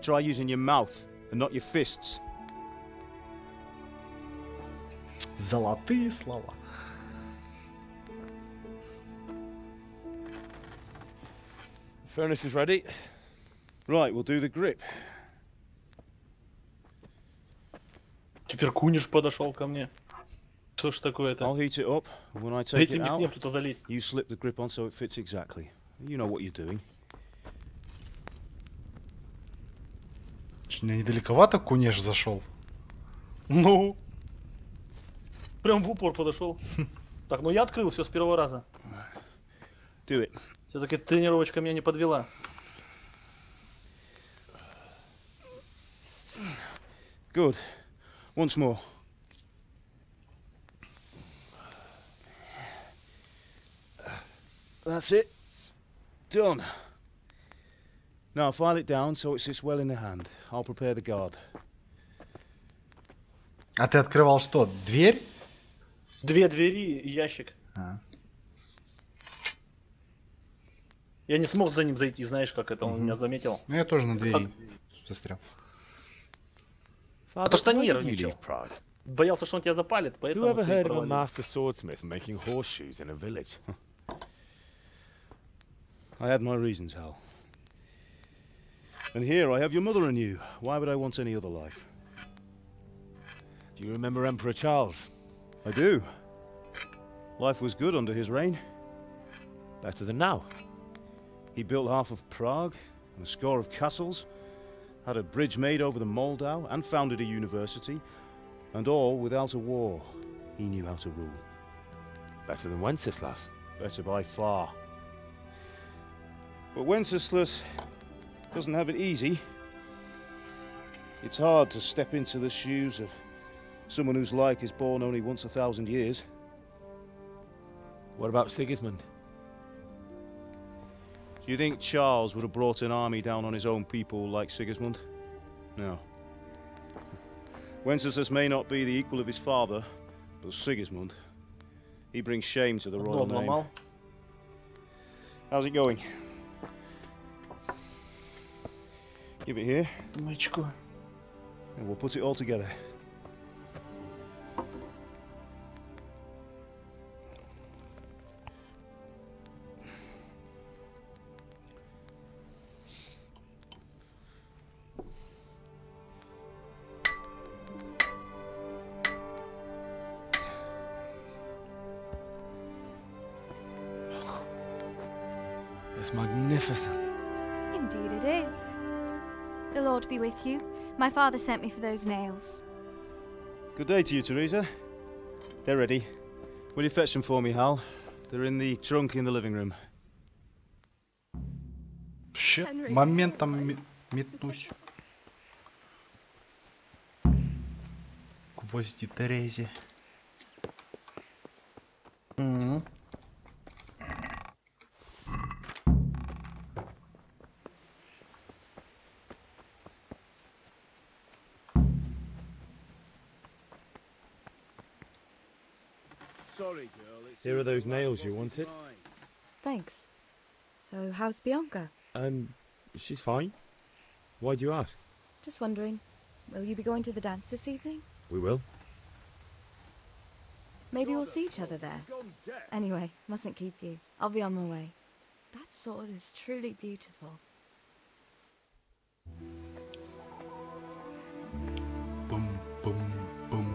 try using your mouth and not your fists. Золотые слова. Furnace is ready. Right, we'll do the grip. Теперь Куниш подошел ко мне. Что ж такое-то? I'll heat it up, and when I take it out, you slip the grip on so it fits exactly. You know what you're doing. Недалековато Кунеш зашел. Ну, прям в упор подошел. Так, ну я открыл все с первого раза. Do it. Все-таки тренировочка меня не подвела. Good. Once more. That's it. Done. Now file it down so it sits well in the hand. I'll prepare the guard. А ты открывал что? Дверь? Две двери и ящик. Я не смог за ним зайти, знаешь, как это, он меня заметил. Ну, я тоже на двери застрял. А то что нервничал. Боялся, что он тебя запалит, поэтому Who ever ты heard of a провалил. master swordsmith making horseshoes in a village? I had my reasons, Hal. And here I have your mother and you. Why would I want any other life? Do you remember Emperor Charles? I do. Life was good under his reign. Better than now. He built half of Prague and a score of castles, had a bridge made over the Moldau, and founded a university, and all without a war. He knew how to rule. Better than Wenceslas. Better by far. But Wenceslas doesn't have it easy. It's hard to step into the shoes of someone whose like is born only once 1,000 years. What about Sigismund? Do you think Charles would have brought an army down on his own people like Sigismund? No. Wenceslas may not be the equal of his father, but Sigismund, he brings shame to the royal name. How's it going? Give it here. And we'll put it all together. It's magnificent. Indeed it is. The Lord be with you. My father sent me for those nails. Good day to you, Teresa. They're ready. Will you fetch them for me, Hal? They're in the trunk in the living room. Shit, моментом метнусь. Гвозди Терезе. Sorry, girl. Here are those nails you wanted. Thanks. So, how's Bianca? She's fine. Why do you ask? Just wondering, will you be going to the dance this evening? We will. Maybe we'll see each other there. Anyway, mustn't keep you. I'll be on my way. That sword is truly beautiful. Boom, boom, boom.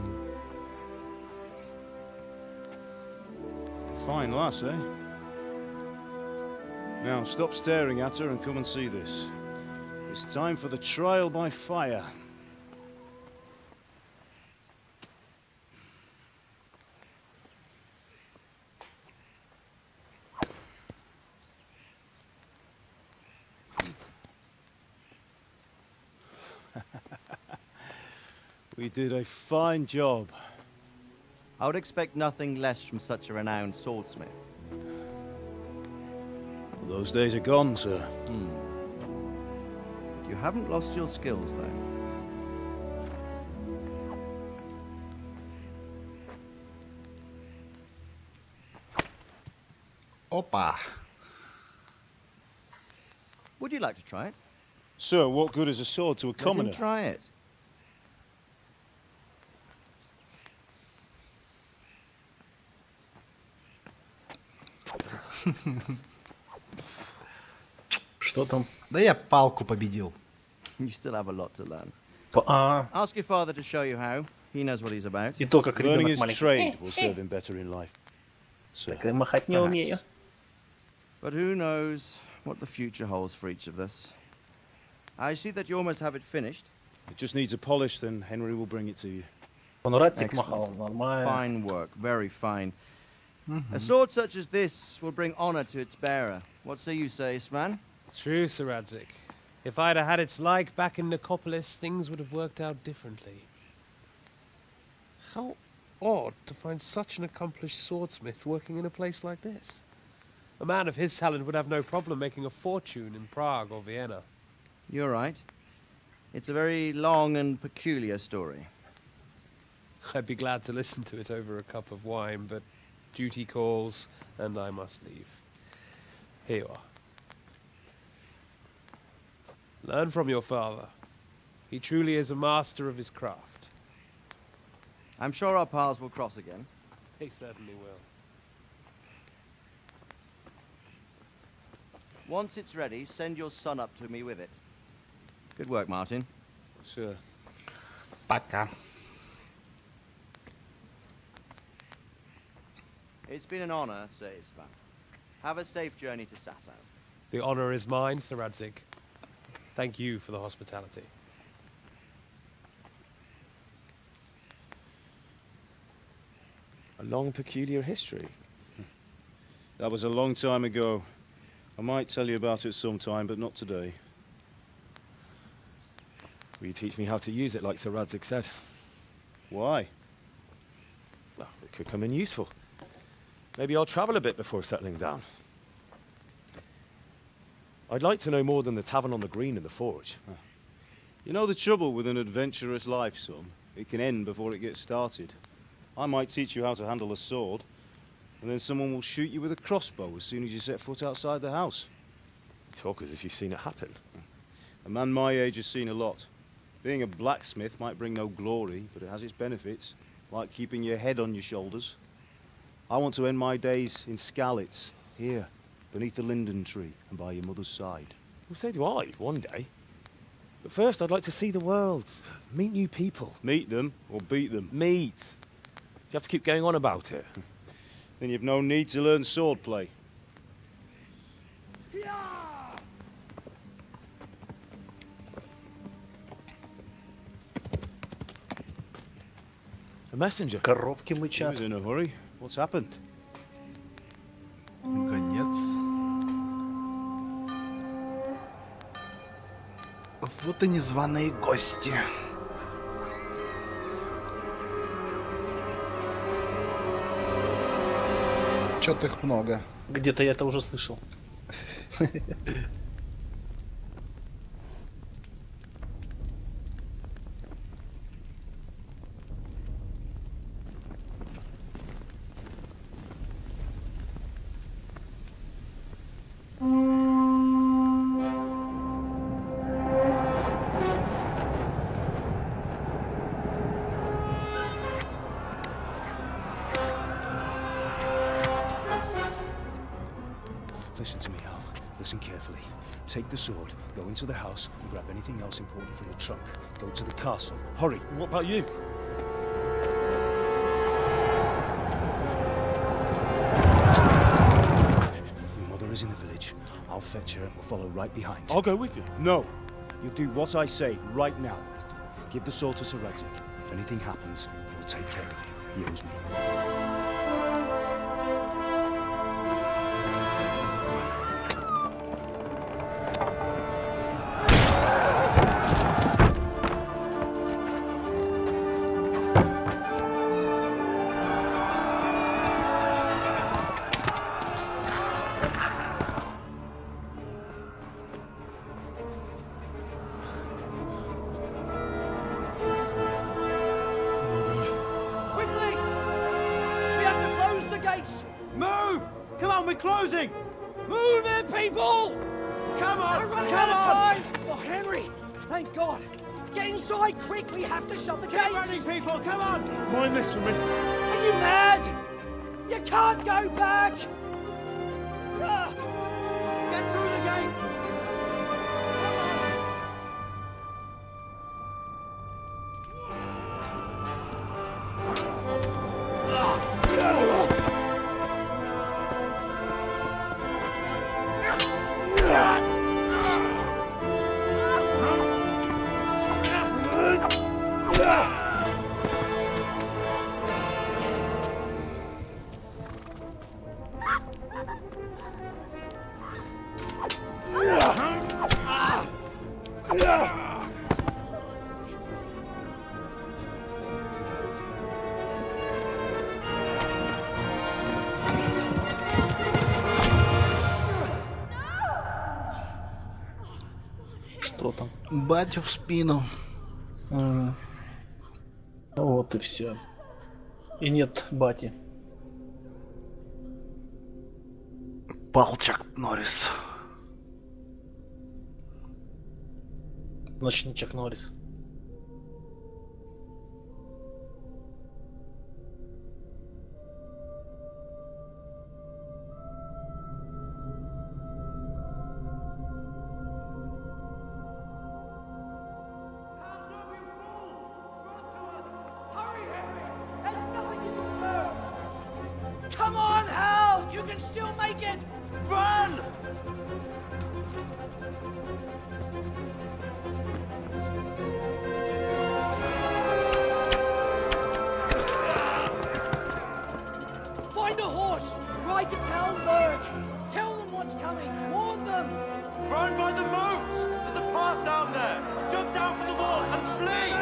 Fine lass, eh? Now stop staring at her and come and see this. It's time for the trial by fire. We did a fine job. I would expect nothing less from such a renowned swordsmith. Well, those days are gone, sir. You haven't lost your skills, though. Опа. Would you like to try it? Sir, what good is a sword to a commoner? Let him try it. Что там? Да я палку победил. You still have a lot to learn. А, Ask your father to show you how. He knows what he's about. и то, как Learning ребенок his маленький. trade will serve him better in life. Sir. Так и махать не умею. But who knows what the future holds for each of us. I see that you almost have it finished. It just needs a polish, then Henry will bring it to you. Он ратик махал, нормально. Fine work, very fine. A sword such as this will bring honor to its bearer. What say you, Svan? True, Sir Radzik. If I'd have had its like back in Nicopolis, things would have worked out differently. How odd to find such an accomplished swordsmith working in a place like this. A man of his talent would have no problem making a fortune in Prague or Vienna. You're right. It's a very long and peculiar story. I'd be glad to listen to it over a cup of wine, but duty calls, and I must leave. Here you are. Learn from your father. He truly is a master of his craft. I'm sure our paths will cross again. He certainly will. Once it's ready, send your son up to me with it. Good work, Martin. Sure. Пока. It's been an honor, Sir Isvan. Have a safe journey to Sasau. The honor is mine, Sir Radzig. Thank you for the hospitality. A long, peculiar history. That was a long time ago. I might tell you about it sometime, but not today. Will you teach me how to use it, like Sir Radzig said? Why? Well, it could come in useful. Maybe I'll travel a bit before settling down. I'd like to know more than the tavern on the green and the forge. You know the trouble with an adventurous life, son? It can end before it gets started. I might teach you how to handle a sword, and then someone will shoot you with a crossbow as soon as you set foot outside the house. You talk as if you've seen it happen. A man my age has seen a lot. Being a blacksmith might bring no glory, but it has its benefits, like keeping your head on your shoulders. I want to end my days in Skalitz, here, beneath the linden tree and by your mother's side. Well, so do I, one day. But first, I'd like to see the world, meet new people. Meet them or beat them? Meet. You have to keep going on about it. Then you've no need to learn swordplay. A messenger. Коровки мычат. He was in a hurry. What's happened? Гонец. Вот и незваные гости. Чё-то их много. Где-то я это уже слышал. Listen to me, Al. Listen carefully. Take the sword, go into the house, and grab anything else important from the trunk. Go to the castle. Hurry! What about you? Your mother is in the village. I'll fetch her and we'll follow right behind. I'll go with you. No! You do what I say right now. Give the sword to Sir Radzig. If anything happens, he'll take care of you. He owes me. Closing! Move it, people! Come on! Come on! Oh, Henry! Thank God! Get inside, quick! We have to shut the gates! Get running, people! Come on! Mind this for me. Are you mad? You can't go back! Get through the gates! Что там? Батю в спину. Вот и все. И нет бати. Палчак Норрис. Ночный Чак Норрис. Come on, Hal! You can still make it! Run! Find a horse! Ride to Talmberg! Tell them what's coming! Warn them! Run by the moat! There's a path down there! Jump down from the wall and flee!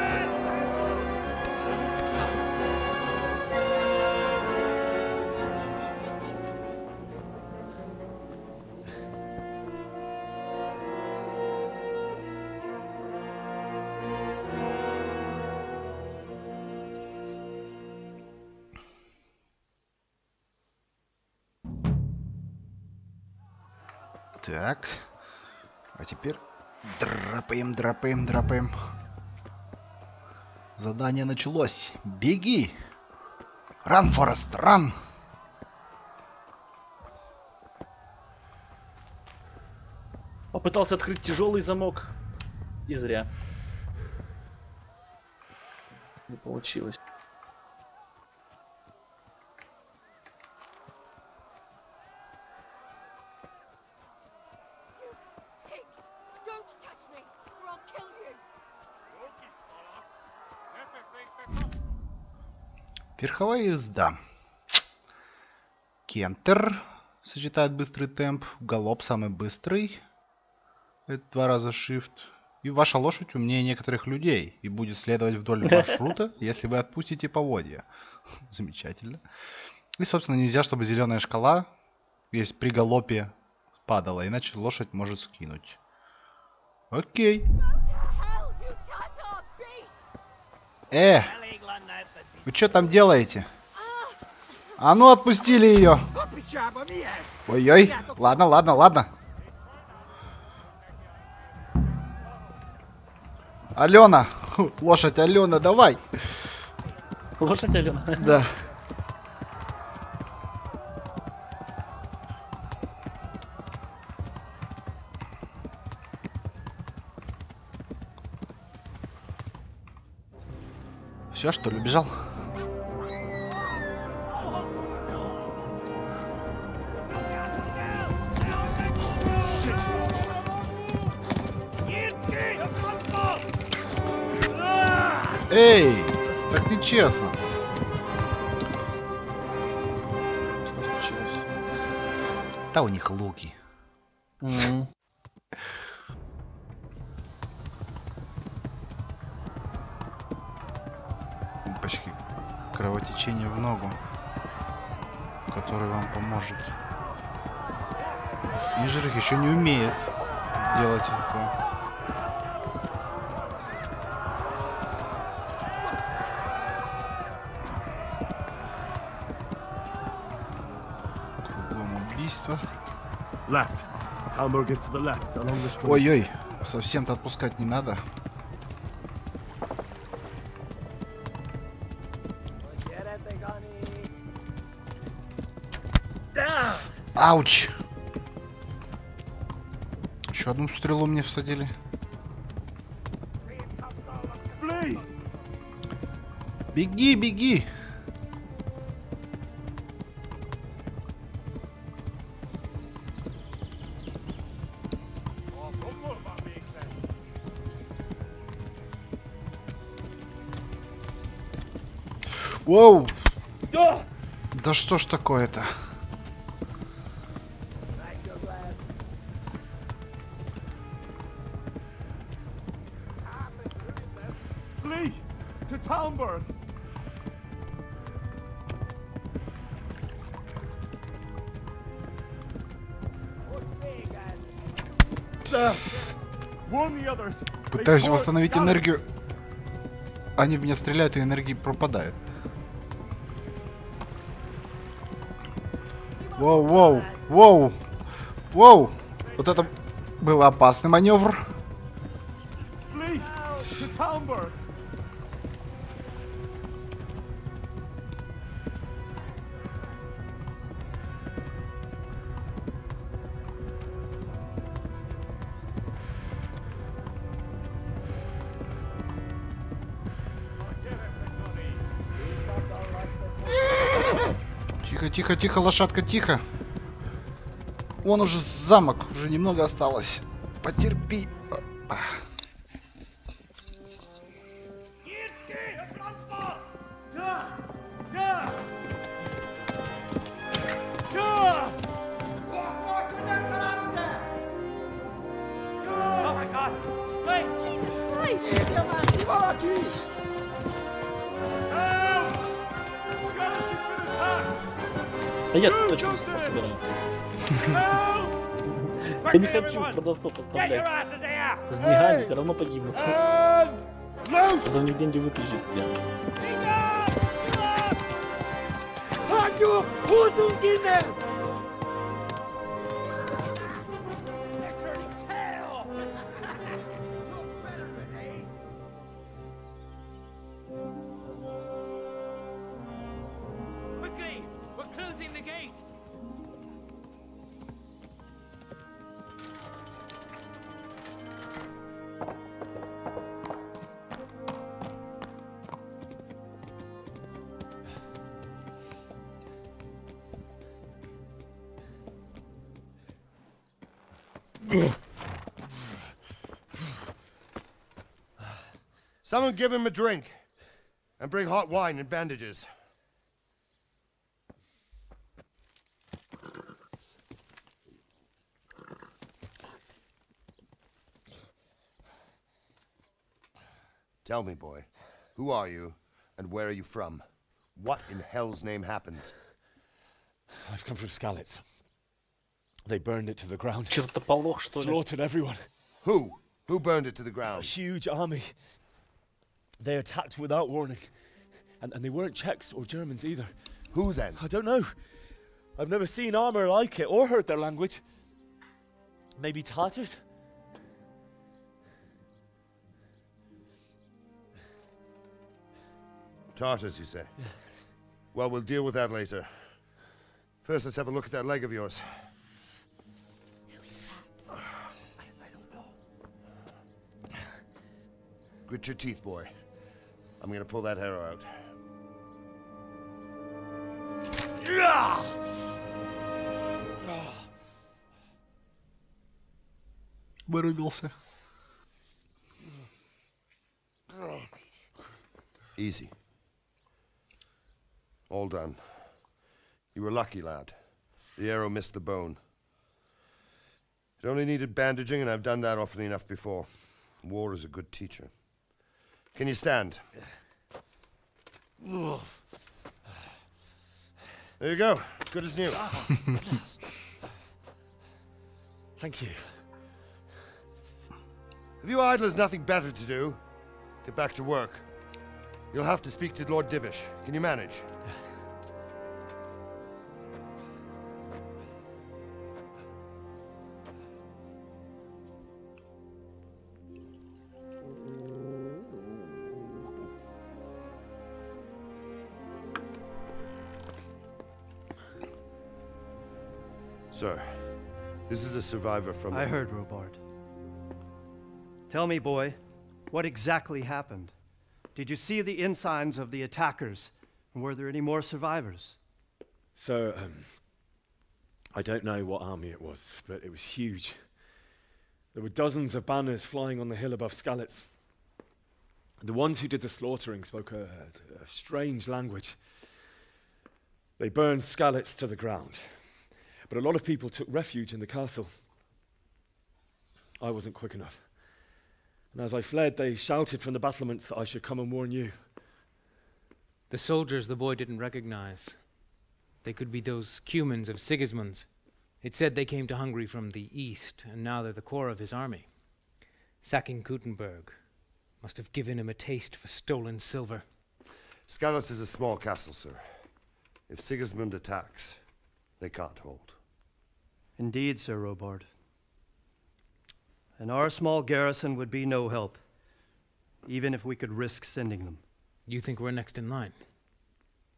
Так. А теперь драпаем. Задание началось. Беги! Run, Forest, run! Попытался открыть тяжелый замок. И зря. Не получилось. Верховая езда. Кентер сочетает быстрый темп. Галоп самый быстрый. Это 2 раза shift. И ваша лошадь умнее некоторых людей. И будет следовать вдоль маршрута, если вы отпустите поводья. Замечательно. И, собственно, нельзя, чтобы зеленая шкала, если при галопе, падала. Иначе лошадь может скинуть. Окей. Вы что там делаете? А ну, отпустили ее. Ой-ой. Ладно. Алена. Лошадь Алена, давай. Лошадь Алена? Да. Все, что ли, убежал? Эй, так нечестно. Что случилось? Да у них луки. Почти кровотечение в ногу, который вам поможет. Нижерих еще не умеет делать это. Ой-ой, совсем-то отпускать не надо. Ауч! Еще одну стрелу мне всадили. Беги, беги! Воу! Да что ж такое-то? Пытаюсь восстановить энергию. Они в меня стреляют, и энергии пропадает. Воу, воу, воу, воу. Вот это был опасный маневр. Тихо, тихо, тихо, лошадка, тихо. Вон уже замок, уже немного осталось. Потерпи. А я цветочки собираю. Я не хочу продавцов оставлять. С деньгами все равно погибнут. Надо у них деньги вытащить все. Someone give him a drink. And bring hot wine and bandages. Tell me, boy, who are you and where are you from? What in hell's name happened? I've come from Skalitz. They burned it to the ground. Чертополох, что ли? Slaughtered everyone. Who? Who burned it to the ground? A huge army. They attacked without warning. And they weren't Czechs or Germans either. Who then? I don't know. I've never seen armor like it or heard their language. Maybe Tatars? Tartars, you say? Yeah. Well, we'll deal with that later. First, let's have a look at that leg of yours. Who is that? I don't know. Grit your teeth, boy. I'm gonna pull that arrow out. Вырубился. Easy. All done. You were lucky, lad. The arrow missed the bone. It only needed bandaging, and I've done that often enough before. War is a good teacher. Can you stand? There you go. Good as new. Thank you. If you idlers nothing better to do, get back to work. You'll have to speak to Lord Divish. Can you manage? Sir, this is a survivor from... I heard, Robard. Tell me, boy, what exactly happened? Did you see the ensigns of the attackers? And were there any more survivors? So, I don't know what army it was, but it was huge. There were dozens of banners flying on the hill above Skalitz. The ones who did the slaughtering spoke a strange language. They burned Skalitz to the ground. But a lot of people took refuge in the castle. I wasn't quick enough. And as I fled, they shouted from the battlements that I should come and warn you. The soldiers the boy didn't recognize. They could be those Cumans of Sigismund's. It said they came to Hungary from the east, and now they're the core of his army. Sacking Gutenberg must have given him a taste for stolen silver. Skalitz is a small castle, sir. If Sigismund attacks, they can't hold. Indeed, Sir Robard. And our small garrison would be no help, even if we could risk sending them. You think we're next in line?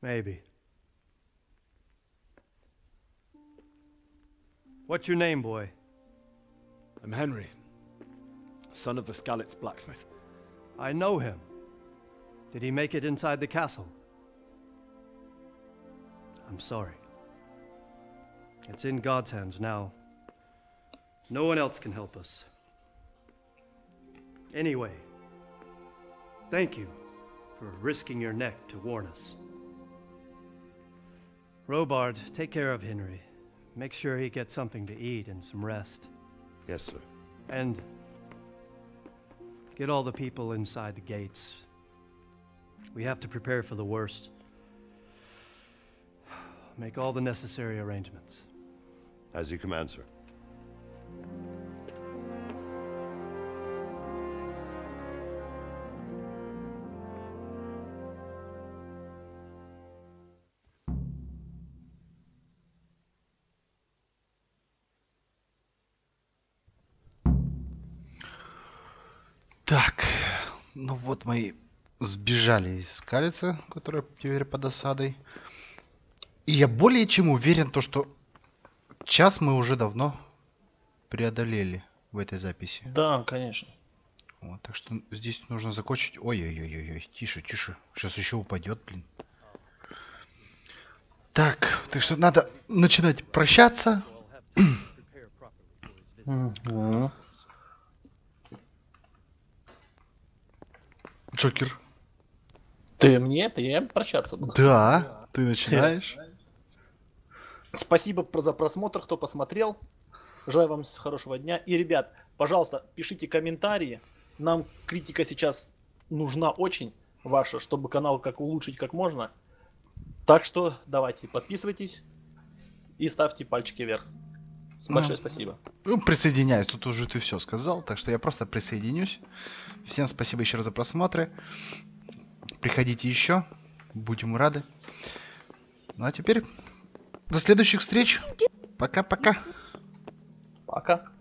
Maybe. What's your name, boy? I'm Henry, son of the Skalitz blacksmith. I know him. Did he make it inside the castle? I'm sorry. It's in God's hands now. No one else can help us. Anyway, thank you for risking your neck to warn us. Robard, take care of Henry. Make sure he gets something to eat and some rest. Yes, sir. And get all the people inside the gates. We have to prepare for the worst. Make all the necessary arrangements. As you command, sir. Так, ну вот мы сбежали из Скалица, которая теперь под осадой. И я более чем уверен, то, что час мы уже давно преодолели в этой записи. Да, конечно. Вот, так что здесь нужно закончить. Ой-ой-ой-ой, тише, тише. Сейчас еще упадет, блин. Так что надо начинать прощаться. Джокер. Ты мне? Ты я прощаться буду. Да, ты начинаешь. Спасибо за просмотр, кто посмотрел. Желаю вам хорошего дня. И, ребят, пожалуйста, пишите комментарии. Нам критика сейчас нужна очень ваша, чтобы канал как улучшить как можно. Так что давайте подписывайтесь и ставьте пальчики вверх. Большое спасибо. Ну, присоединяюсь. Тут уже ты все сказал, так что я просто присоединюсь. Всем спасибо еще раз за просмотры. Приходите еще. Будем рады. Ну а теперь до следующих встреч. Пока-пока. Пока.